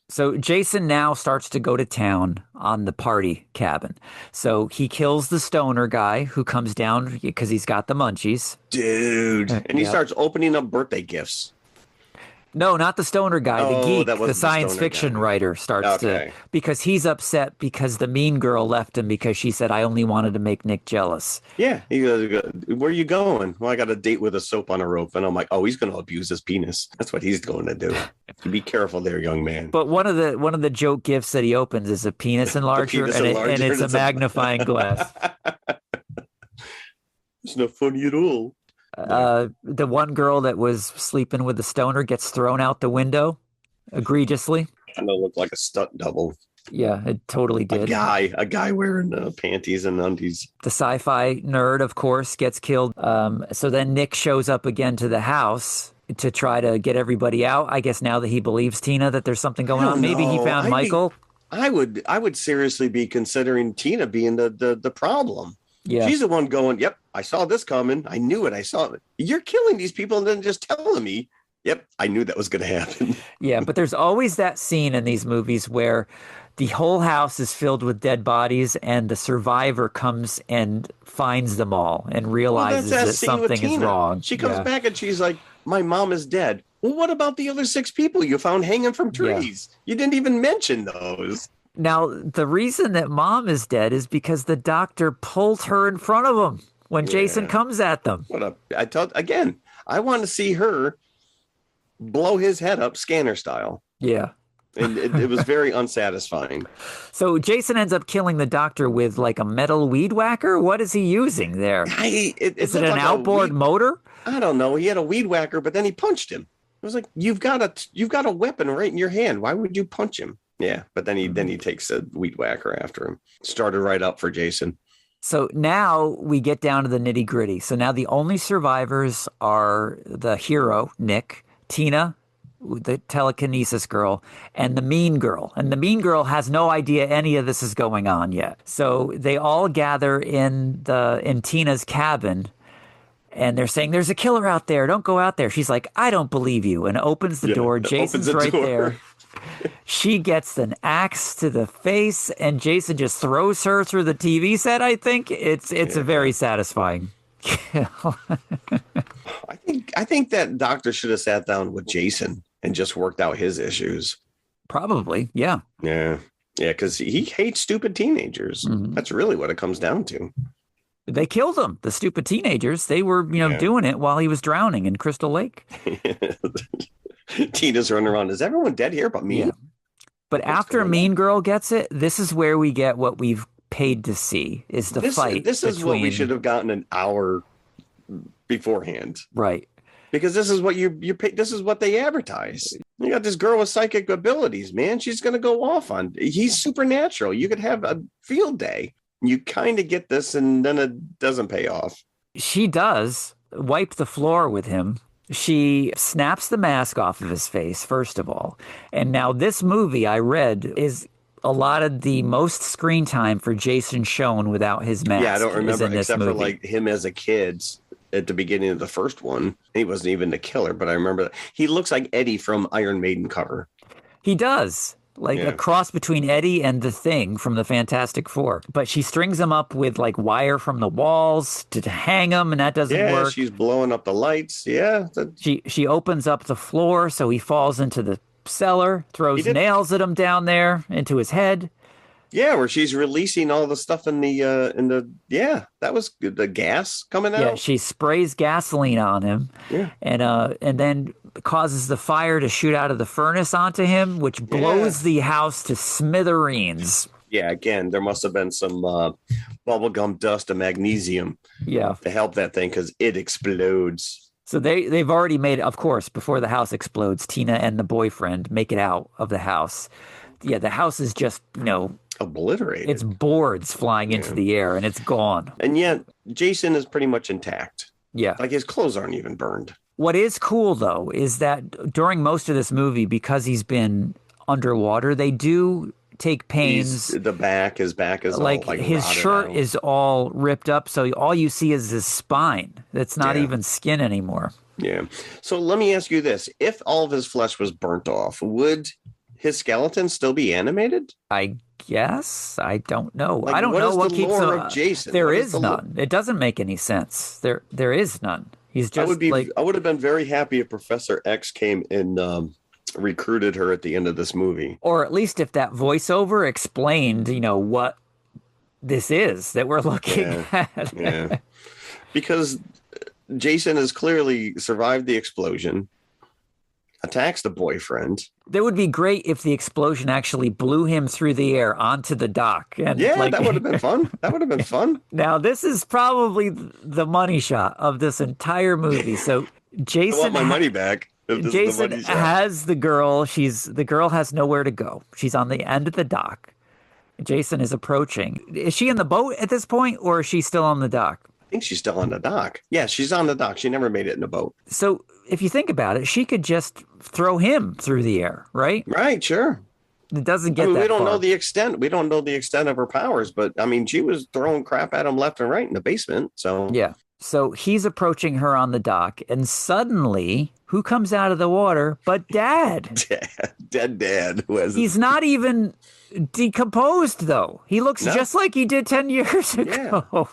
So Jason now starts to go to town on the party cabin. So he kills the stoner guy who comes down because he's got the munchies. Dude. And he starts opening up birthday gifts. No, not the stoner guy, the geek, the science fiction guy. where because he's upset because the mean girl left him because she said, I only wanted to make Nick jealous. Yeah. He goes, where are you going? Well, I got a date with a soap on a rope. And I'm like, oh, he's going to abuse his penis. That's what he's going to do. Be careful there, young man. But one of the joke gifts that he opens is a penis enlarger, and it's a magnifying glass. It's not funny at all. The one girl that was sleeping with the stoner gets thrown out the window egregiously. And it looked like a stunt double. Yeah, it totally did. A guy wearing panties and undies. The sci-fi nerd, of course, gets killed. So then Nick shows up again to the house to try to get everybody out. I guess now that he believes Tina that there's something going on. Maybe he found Michael. I would seriously be considering Tina being the problem. Yeah. She's the one going, yep, I saw this coming. I knew it. I saw it. You're killing these people and then just telling me, yep, I knew that was going to happen. Yeah, but there's always that scene in these movies where the whole house is filled with dead bodies and the survivor comes and finds them all and realizes that something is wrong. She comes back and she's like, my mom is dead. Well, what about the other 6 people you found hanging from trees? Yeah. You didn't even mention those. Now, the reason that mom is dead is because the doctor pulled her in front of him when Jason comes at them. I want to see her blow his head up scanner style. Yeah. And it was very unsatisfying. So Jason ends up killing the doctor with like a metal weed whacker. What is he using there? Is it an outboard motor? I don't know. He had a weed whacker, but then he punched him. It was like, you've got a weapon right in your hand. Why would you punch him? Yeah, but then he takes a weed whacker after him. Started right up for Jason. So now we get down to the nitty gritty. So now the only survivors are the hero, Nick, Tina, the telekinesis girl, and the mean girl. And the mean girl has no idea any of this is going on yet. So they all gather in Tina's cabin. And they're saying, there's a killer out there. Don't go out there. She's like, I don't believe you. And opens the door. Jason's right there. She gets an axe to the face, and Jason just throws her through the TV set, I think. It's a very satisfying kill. I think that doctor should have sat down with Jason and just worked out his issues. Probably, yeah. Yeah, because he hates stupid teenagers. Mm-hmm. That's really what it comes down to. They killed him, the stupid teenagers. They were, doing it while he was drowning in Crystal Lake. Tina's running around. Is everyone dead here but me? Yeah. But after Mean Girl gets it, this is where we get what we've paid to see, is the fight. This is what we should have gotten an hour beforehand. Right. Because this is what you pay. This is what they advertise. You got this girl with psychic abilities, man. She's going to go off on. He's supernatural. You could have a field day. You kind of get this, and then it doesn't pay off. She does wipe the floor with him. She snaps the mask off of his face, first of all. And now this movie, I read, is a lot of the most screen time for Jason shown without his mask. Yeah, I don't remember, except for like him as a kid at the beginning of the first one. He wasn't even the killer, but I remember that. He looks like Eddie from Iron Maiden cover. He does. Like a cross between Eddie and the Thing from the Fantastic Four. But she strings him up with like wire from the walls to hang him, and that doesn't work. Yeah, she's blowing up the lights. Yeah. She opens up the floor so he falls into the cellar, throws nails at him down there into his head. Yeah, where she's releasing all the stuff in the that was good. The gas coming out. Yeah, she sprays gasoline on him, and then causes the fire to shoot out of the furnace onto him, which blows the house to smithereens. Yeah, again, there must have been some bubblegum dust and magnesium. Yeah, to help that thing because it explodes. So they've already made, of course, before the house explodes, Tina and the boyfriend make it out of the house. Yeah, the house is just, obliterated. it's boards flying into the air and it's gone. And yet Jason is pretty much intact. Yeah. Like his clothes aren't even burned. What is cool, though, is that during most of this movie, because he's been underwater, they do take pains. His back is like all his shirt out. is all ripped up, so all you see is his spine. That's not even skin anymore. Yeah. So let me ask you this. If all of his flesh was burnt off, would his skeleton still be animated? I guess. I don't know. Like, I don't know what keeps him. Of Jason? There is none. It doesn't make any sense. There is none. He's just I would have been very happy if Professor X came and recruited her at the end of this movie. Or at least if that voiceover explained, what this is that we're looking at. Yeah. Because Jason has clearly survived the explosion, attacks the boyfriend. That would be great if the explosion actually blew him through the air onto the dock. And that would have been fun. That would have been fun. Now, this is probably the money shot of this entire movie. So Jason, I want my money back. Jason has the girl. The girl has nowhere to go. She's on the end of the dock. Jason is approaching. Is she in the boat at this point, or is she still on the dock? I think she's still on the dock. Yeah, she's on the dock. She never made it in a boat. So if you think about it, she could just throw him through the air, right? Right, sure. It doesn't get that we don't far. know the extent. We don't know the extent of her powers, but I mean, she was throwing crap at him left and right in the basement. So yeah. So he's approaching her on the dock, and suddenly, who comes out of the water but Dad? Dead Dad. He's not even decomposed, though. He looks just like he did 10 years ago.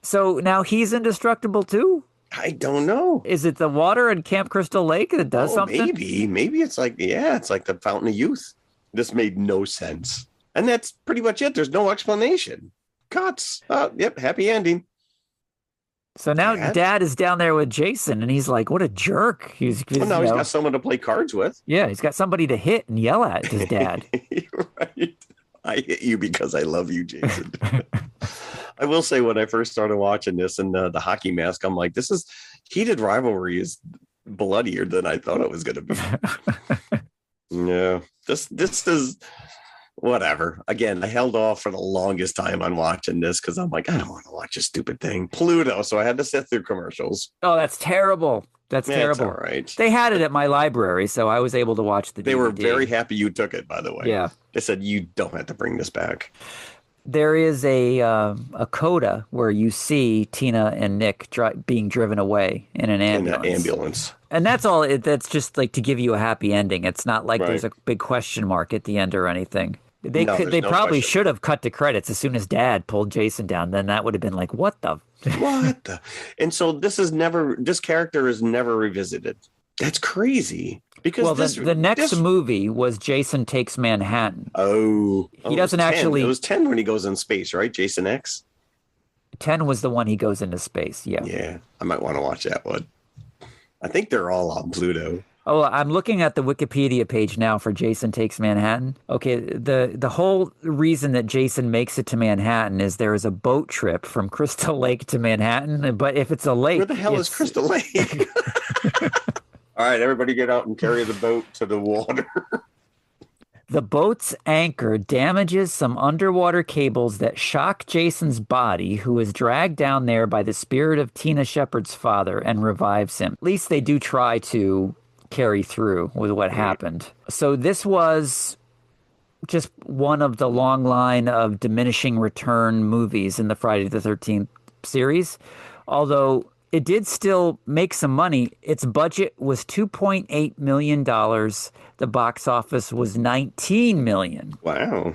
So now he's indestructible too? I don't know. Is it the water in Camp Crystal Lake that does something? Maybe it's like, it's like the Fountain of Youth. This made no sense. And that's pretty much it. There's no explanation. Cuts. Yep. Happy ending. So now Dad is down there with Jason, and he's like, what a jerk. He's got someone to play cards with. Yeah, he's got somebody to hit and yell at, his dad. Right. I hit you because I love you, Jason. I will say, when I first started watching this and the hockey mask, I'm like, heated rivalry is bloodier than I thought it was going to be. Yeah, this is whatever. Again, I held off for the longest time on watching this because I'm like, I don't want to watch a stupid thing. Pluto, so I had to sit through commercials. Oh, that's terrible. That's terrible. All right. They had it at my library, so I was able to watch the DVD. They were very happy you took it, by the way. Yeah. They said, you don't have to bring this back. There is a coda where you see Tina and Nick being driven away in an ambulance. And that's all. That's just like to give you a happy ending. It's not like there's a big question mark at the end or anything. They probably should have cut to credits as soon as Dad pulled Jason down. Then that would have been like, what the? What the? And so this character is never revisited. That's crazy. Because the next movie was Jason Takes Manhattan. Oh, he doesn't actually. It was 10 when he goes in space, right? Jason X. 10 was the one he goes into space. Yeah. Yeah, I might want to watch that one. I think they're all on Pluto. Oh, I'm looking at the Wikipedia page now for Jason Takes Manhattan. Okay, the whole reason that Jason makes it to Manhattan is there is a boat trip from Crystal Lake to Manhattan. But if it's a lake, where the hell is Crystal Lake? All right, everybody get out and carry the boat to the water. The boat's anchor damages some underwater cables that shock Jason's body, who is dragged down there by the spirit of Tina Shepard's father, and revives him. At least they do try to carry through with what happened. So this was just one of the long line of diminishing return movies in the Friday the 13th series. Although it did still make some money. Its budget was $2.8 million. The box office was $19 million. Wow.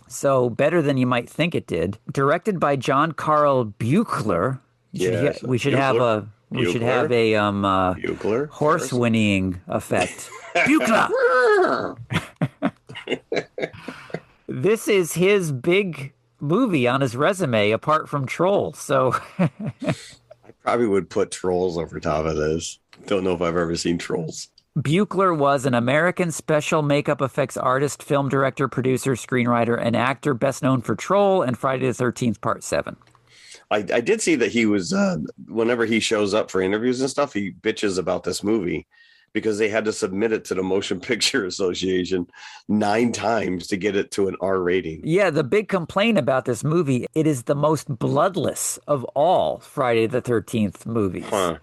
So better than you might think it did. Directed by John Carl Buechler. We should have a Buechler? horse whinnying effect. Buechler! This is his big movie on his resume apart from Troll. So I probably would put Trolls over top of this. Don't know if I've ever seen Trolls. Buechler was an American special makeup effects artist, film director, producer, screenwriter, and actor, best known for Troll and Friday the 13th Part 7. I did see that he was, whenever he shows up for interviews and stuff, he bitches about this movie because they had to submit it to the Motion Picture Association 9 times to get it to an R rating. Yeah, the big complaint about this movie, it is the most bloodless of all Friday the 13th movies. Huh.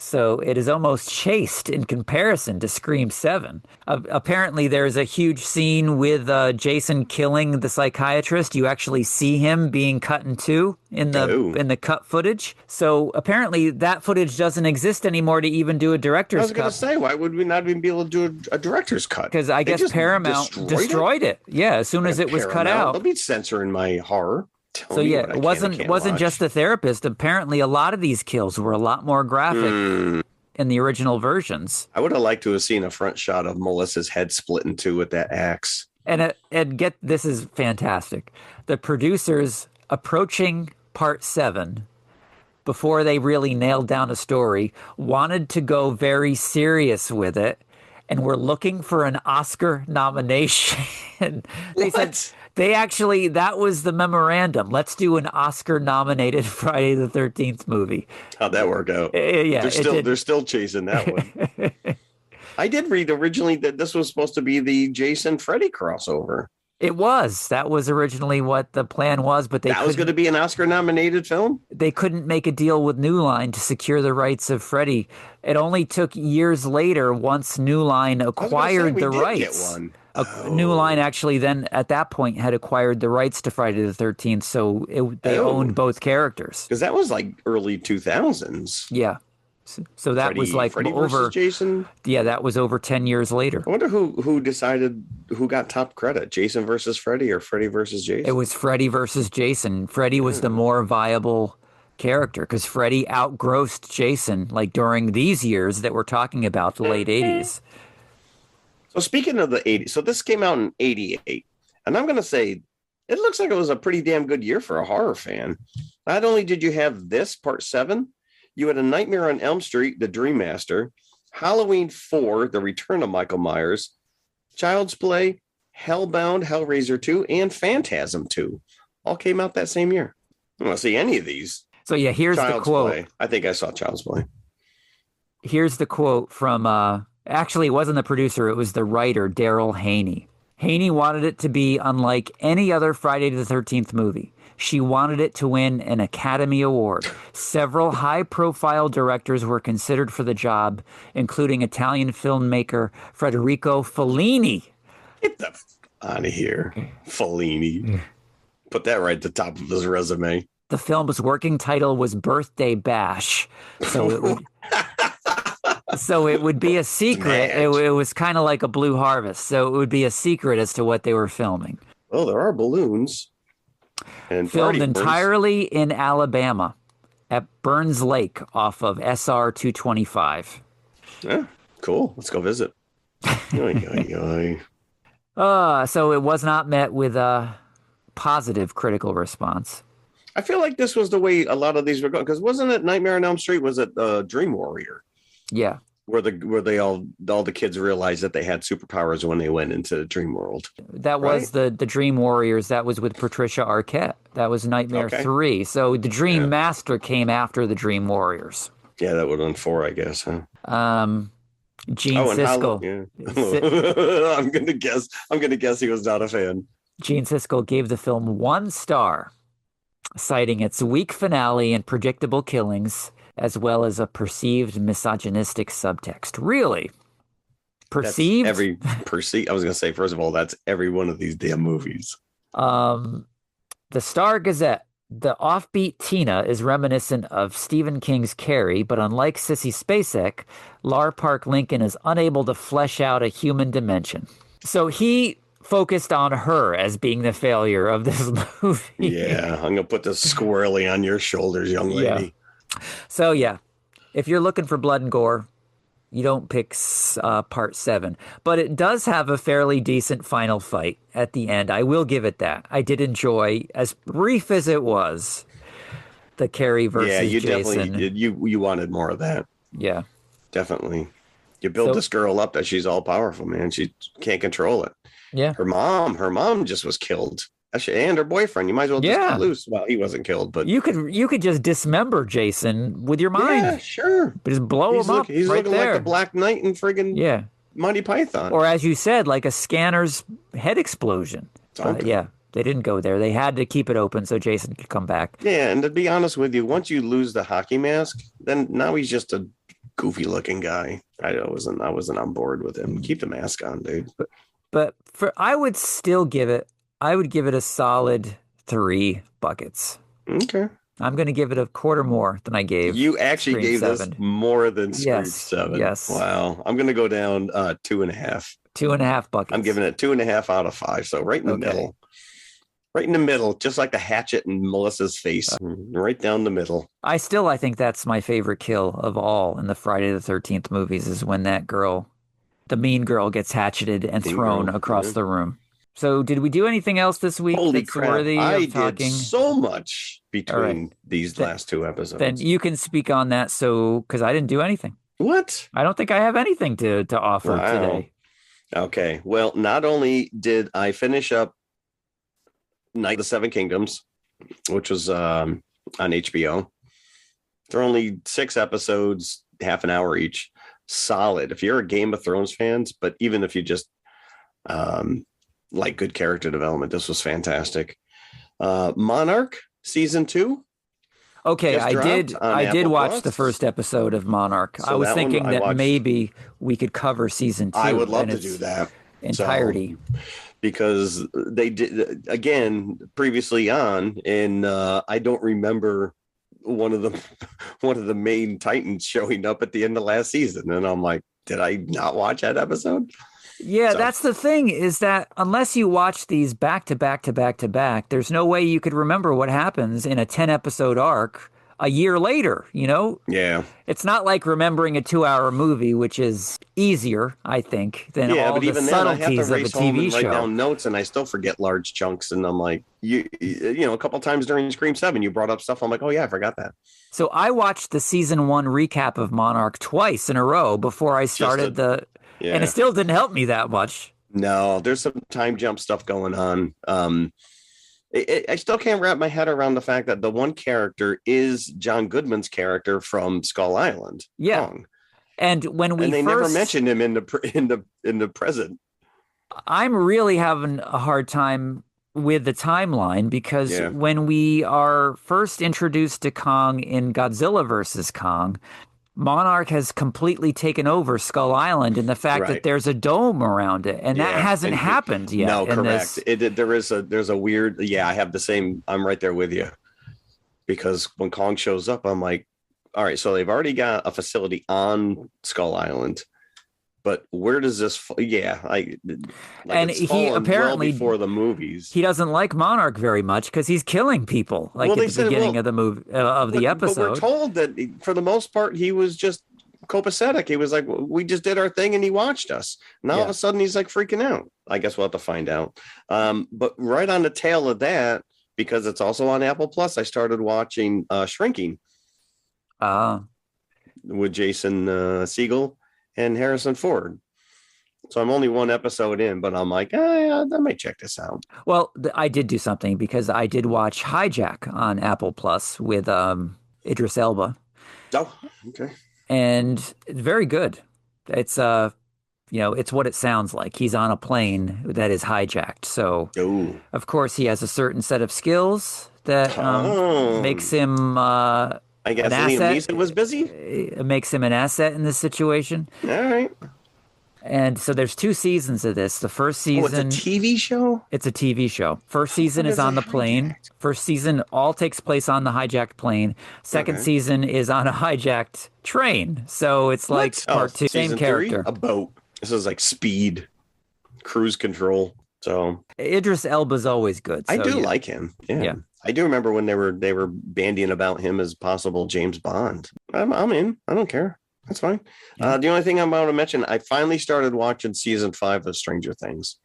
So it is almost chaste in comparison to Scream 7. Apparently, there's a huge scene with Jason killing the psychiatrist. You actually see him being cut in two in the cut footage. So apparently, that footage doesn't exist anymore to even do a director's cut. I was going to say, why would we not even be able to do a director's cut? Because I guess Paramount destroyed it. Yeah, as soon as it was cut out. They'll be censoring my horror. So yeah, it wasn't just the therapist. Apparently, a lot of these kills were a lot more graphic in the original versions. I would have liked to have seen a front shot of Melissa's head split in two with that axe. And this is fantastic. The producers approaching part 7, before they really nailed down a story, wanted to go very serious with it, and were looking for an Oscar nomination. They said. That was the memorandum. Let's do an Oscar-nominated Friday the 13th movie. How'd that work out? Yeah, they're still chasing that one. I did read originally that this was supposed to be the Jason Freddy crossover. It was. That was originally what the plan was, but that was going to be an Oscar-nominated film? They couldn't make a deal with New Line to secure the rights of Freddy. It only took years later, once New Line acquired the rights. New Line actually then, at that point, had acquired the rights to Friday the 13th, so they owned both characters. Because that was like early 2000s. Yeah. So that was like Freddy over versus Jason. Yeah, that was over 10 years later. I wonder who decided who got top credit, Jason versus Freddy or Freddy versus Jason. It was Freddy versus Jason. Freddy was the more viable character because Freddy outgrossed Jason like during these years that we're talking about, the late 80s. So speaking of the 80s, so this came out in 88, and I'm going to say it looks like it was a pretty damn good year for a horror fan. Not only did you have this part 7, you had A Nightmare on Elm Street, The Dream Master, Halloween 4, The Return of Michael Myers, Child's Play, Hellbound, Hellraiser 2, and Phantasm 2. All came out that same year. I don't want to see any of these. So yeah, here's the quote. Play. I think I saw Child's Play. Here's the quote from, actually it wasn't the producer, it was the writer, Daryl Haney. Haney wanted it to be unlike any other Friday the 13th movie. She wanted it to win an Academy Award. Several high-profile directors were considered for the job, including Italian filmmaker Federico Fellini. Get the out of here, Fellini. Put that right at the top of his resume. The film's working title was Birthday Bash, so it would be a secret. It was kind of like a Blue Harvest, so it would be a secret as to what they were filming. Well, there are balloons. And filmed entirely in Alabama at Burns Lake off of SR 225. Yeah, cool. Let's go visit. So it was not met with a positive critical response. I feel like this was the way a lot of these were going, because wasn't it Nightmare on Elm Street? Was it Dream Warrior? Yeah. Where they all the kids realized that they had superpowers when they went into the dream world. That was the Dream Warriors. That was with Patricia Arquette. That was Nightmare 3. So the Dream Master came after the Dream Warriors. Yeah, that would have been 4, I guess, huh? Gene Siskel. I'm gonna guess he was not a fan. Gene Siskel gave the film 1 star, citing its weak finale and predictable killings, as well as a perceived misogynistic subtext. Really? Perceived? I was going to say, first of all, that's every one of these damn movies. The Star Gazette. The offbeat Tina is reminiscent of Stephen King's Carrie, but unlike Sissy Spacek, Lar Park Lincoln is unable to flesh out a human dimension. So he focused on her as being the failure of this movie. Yeah, I'm going to put this squarely on your shoulders, young lady. Yeah. So, yeah, if you're looking for blood and gore, you don't pick part 7. But it does have a fairly decent final fight at the end. I will give it that. I did enjoy, as brief as it was, the Carrie versus Jason. Definitely, you wanted more of that. Yeah. Definitely. You build this girl up that she's all powerful, man. She can't control it. Yeah. Her mom just was killed And her boyfriend. You might as well just cut loose. Well, he wasn't killed, but you could just dismember Jason with your mind. Yeah, sure. But just blow him up. He's right looking there. like the Black Knight in friggin' Monty Python. Or as you said, like a scanner's head explosion. But yeah, they didn't go there. They had to keep it open so Jason could come back. Yeah, and to be honest with you, once you lose the hockey mask, then now he's just a goofy looking guy. I wasn't on board with him. Keep the mask on, dude. But I would give it a solid 3 buckets. Okay. I'm going to give it a quarter more than I gave. You actually Scream gave 7. this more than Scream 7. Yes. Wow. I'm going to go down 2.5. 2.5 buckets. I'm giving it 2.5 out of 5. So right in the middle. Right in the middle, just like the hatchet in Melissa's face. Right down the middle. I think that's my favorite kill of all in the Friday the 13th movies is when that girl, the mean girl, gets hatcheted and thrown across the room. So did we do anything else this week? Holy that's crap. worthy I of talking? did so much between these last 2 episodes. Then you can speak on that. So, because I didn't do anything. What? I don't think I have anything to offer today. Okay. Well, not only did I finish up Night of the Seven Kingdoms, which was on HBO. They're only 6 episodes, half an hour each. Solid. If you're a Game of Thrones fans, but even if you just like good character development, this was fantastic. Monarch season 2. Okay, I did watch Plus. the first episode of Monarch. So I was thinking that maybe we could cover season 2. I would love to do that entirety. Because they did again previously on, and I don't remember one of the main Titans showing up at the end of last season, and I'm like, did I not watch that episode? Yeah, that's the thing, is that unless you watch these back to back to back to back, there's no way you could remember what happens in a 10-episode arc a year later, you know? Yeah. It's not like remembering a 2-hour movie, which is easier, I think, than all but the even subtleties then, I have of to a race home TV and write show. down notes, and I still forget large chunks. And I'm like, you know, a couple times during Scream 7, you brought up stuff. I'm like, oh yeah, I forgot that. So I watched the season 1 recap of Monarch twice in a row before I started and it still didn't help me that much. No, there's some time jump stuff going on. I still can't wrap my head around the fact that the one character is John Goodman's character from Skull Island. Yeah. Kong. And when they never mentioned him in the present. I'm really having a hard time with the timeline because when we are first introduced to Kong in Godzilla vs. Kong, Monarch has completely taken over Skull Island and the fact that there's a dome around it, and that hasn't happened yet. No, correct. There's a weird. Yeah, I have the same. I'm right there with you, because when Kong shows up, I'm like, all right, so they've already got a facility on Skull Island, but where does this? And he apparently before the movies, he doesn't like Monarch very much because he's killing people at the beginning of the movie of the episode. But we're told that for the most part he was just copacetic. He was like, we just did our thing and he watched us. Now all of a sudden he's like freaking out. I guess we'll have to find out. But right on the tail of that, because it's also on Apple Plus, I started watching Shrinking with Jason Segel and Harrison Ford. So I'm only 1 episode in, but I'm like, I might check this out. Well, I did do something because I did watch Hijack on Apple Plus with Idris Elba. Oh, okay. And very good. It's it's what it sounds like. He's on a plane that is hijacked. So, of course, he has a certain set of skills that makes him. I guess Liam Neeson was busy. It makes him an asset in this situation. All right. And so there's 2 seasons of this. The first season... it's a TV show? It's a TV show. First season is on the plane. First season all takes place on the hijacked plane. Second season is on a hijacked train. So it's like part 2. Same character. 3, a boat. This is like Speed. Cruise control. So Idris Elba's always good. So I do like him. Yeah. I do remember when they were bandying about him as possible James Bond. I'm in. I don't care. That's fine. The only thing I'm about to mention, I finally started watching season 5 of Stranger Things.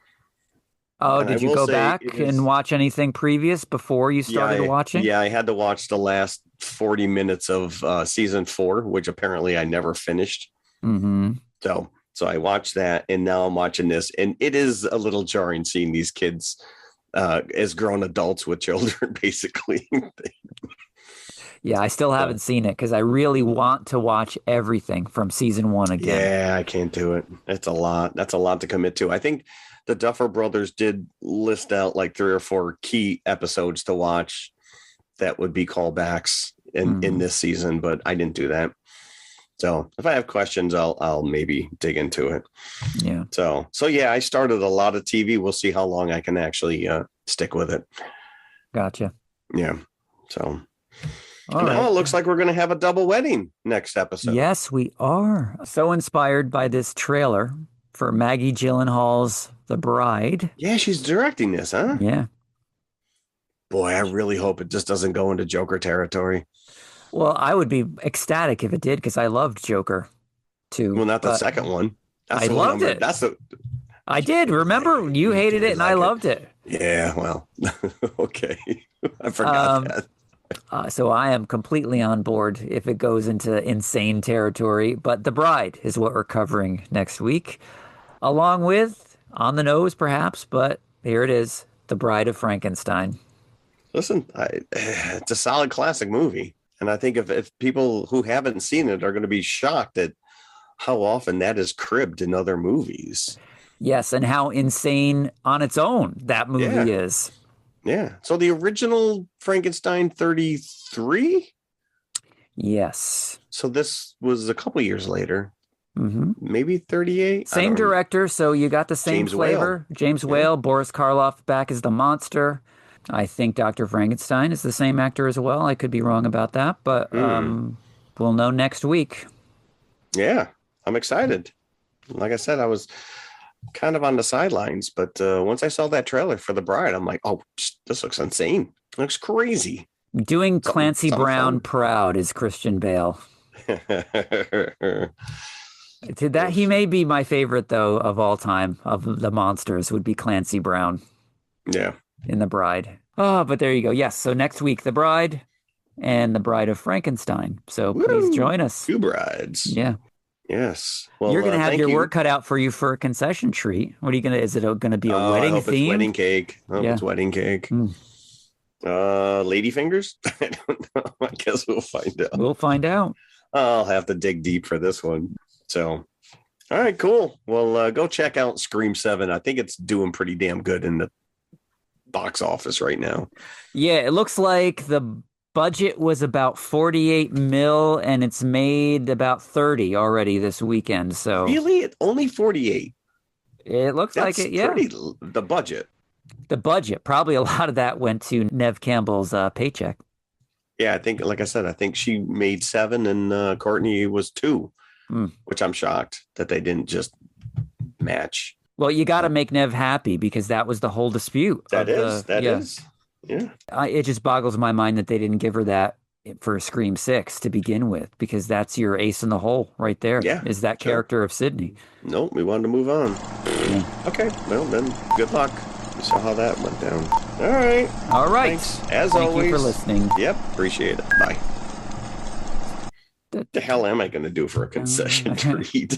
Oh, did you go back and watch anything previous before you started watching? Yeah, I had to watch the last 40 minutes of season 4, which apparently I never finished. Mm-hmm. So I watched that, and now I'm watching this, and it is a little jarring seeing these kids as grown adults with children, basically. Yeah, I still haven't seen it because I really want to watch everything from season 1 again. Yeah, I can't do it. It's a lot. That's a lot to commit to. I think the Duffer Brothers did list out like 3 or 4 key episodes to watch that would be callbacks in this season, but I didn't do that. So if I have questions, I'll maybe dig into it. Yeah. So yeah, I started a lot of TV. We'll see how long I can actually stick with it. Gotcha. Yeah. So All right. it looks like we're going to have a double wedding next episode. Yes, we are. So inspired by this trailer for Maggie Gyllenhaal's The Bride. Yeah, she's directing this, huh? Yeah. Boy, I really hope it just doesn't go into Joker territory. Well, I would be ecstatic if it did because I loved Joker too. Well, not the second one. I loved it. I did. Remember, you hated it and I loved it. Yeah, well, okay. I forgot that. So I am completely on board if it goes into insane territory. But The Bride is what we're covering next week, along with, on the nose perhaps, but here it is, The Bride of Frankenstein. Listen, it's a solid classic movie. And I think if people who haven't seen it are going to be shocked at how often that is cribbed in other movies. Yes, and how insane on its own that movie is. Yeah. So the original Frankenstein 33? Yes. So this was a couple years later. Mm-hmm. Maybe 38? Same director, so you got the same flavor. James Whale, Boris Karloff back as the monster. I think Dr. Frankenstein is the same actor as well. I could be wrong about that, but we'll know next week. Yeah, I'm excited. Like I said, I was kind of on the sidelines, but once I saw that trailer for The Bride, I'm like, oh, this looks insane. It looks crazy. Doing Clancy Brown proud is Christian Bale. He may be my favorite, though, of all time, of the monsters, would be Clancy Brown. Yeah. In The Bride. Oh, but there you go. Yes, so next week, The Bride and The Bride of Frankenstein. So please join us. 2 brides. Yeah. Yes. Well, you're going to have your work cut out for you for a concession treat. What are you going to, is it going to be a wedding theme? It's wedding cake. It's wedding cake. Lady fingers? I don't know. I guess we'll find out. We'll find out. I'll have to dig deep for this one. So, all right, cool. Well, go check out Scream 7. I think it's doing pretty damn good in the box office right now. Yeah, it looks like the budget was about 48 mil and it's made about 30 already this weekend. So really, only 48. It looks like it. Yeah, the budget. The budget, probably a lot of that went to Neve Campbell's paycheck. Yeah, I think, like I said, I think she made 7 and Courtney was 2, which I'm shocked that they didn't just match. Well, you got to make Neve happy because that was the whole dispute. That is. Yeah. It just boggles my mind that they didn't give her that for Scream 6 to begin with, because that's your ace in the hole right there. Yeah. Is that character of Sydney. Nope, we wanted to move on. Yeah. Okay, well then, good luck. We saw how that went down. All right. All right. Thanks, as always. Thank you for listening. Yep, appreciate it. Bye. What the hell am I going to do for a concession treat?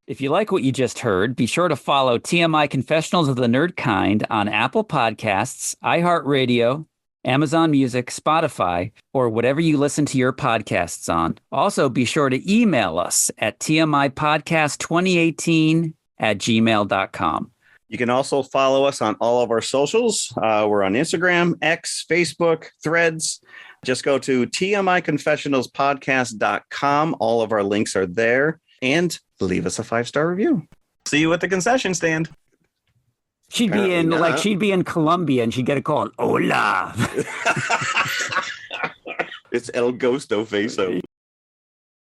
If you like what you just heard, be sure to follow TMI Confessionals of the Nerd Kind on Apple Podcasts, iHeartRadio, Amazon Music, Spotify, or whatever you listen to your podcasts on. Also, be sure to email us at tmipodcast2018@gmail.com. You can also follow us on all of our socials. We're on Instagram, X, Facebook, Threads. Just go to tmiconfessionalspodcast.com. All of our links are there. And leave us a 5-star review. See you at the concession stand. She'd be in Colombia and she'd get a call. Hola. It's El Ghosto Faso.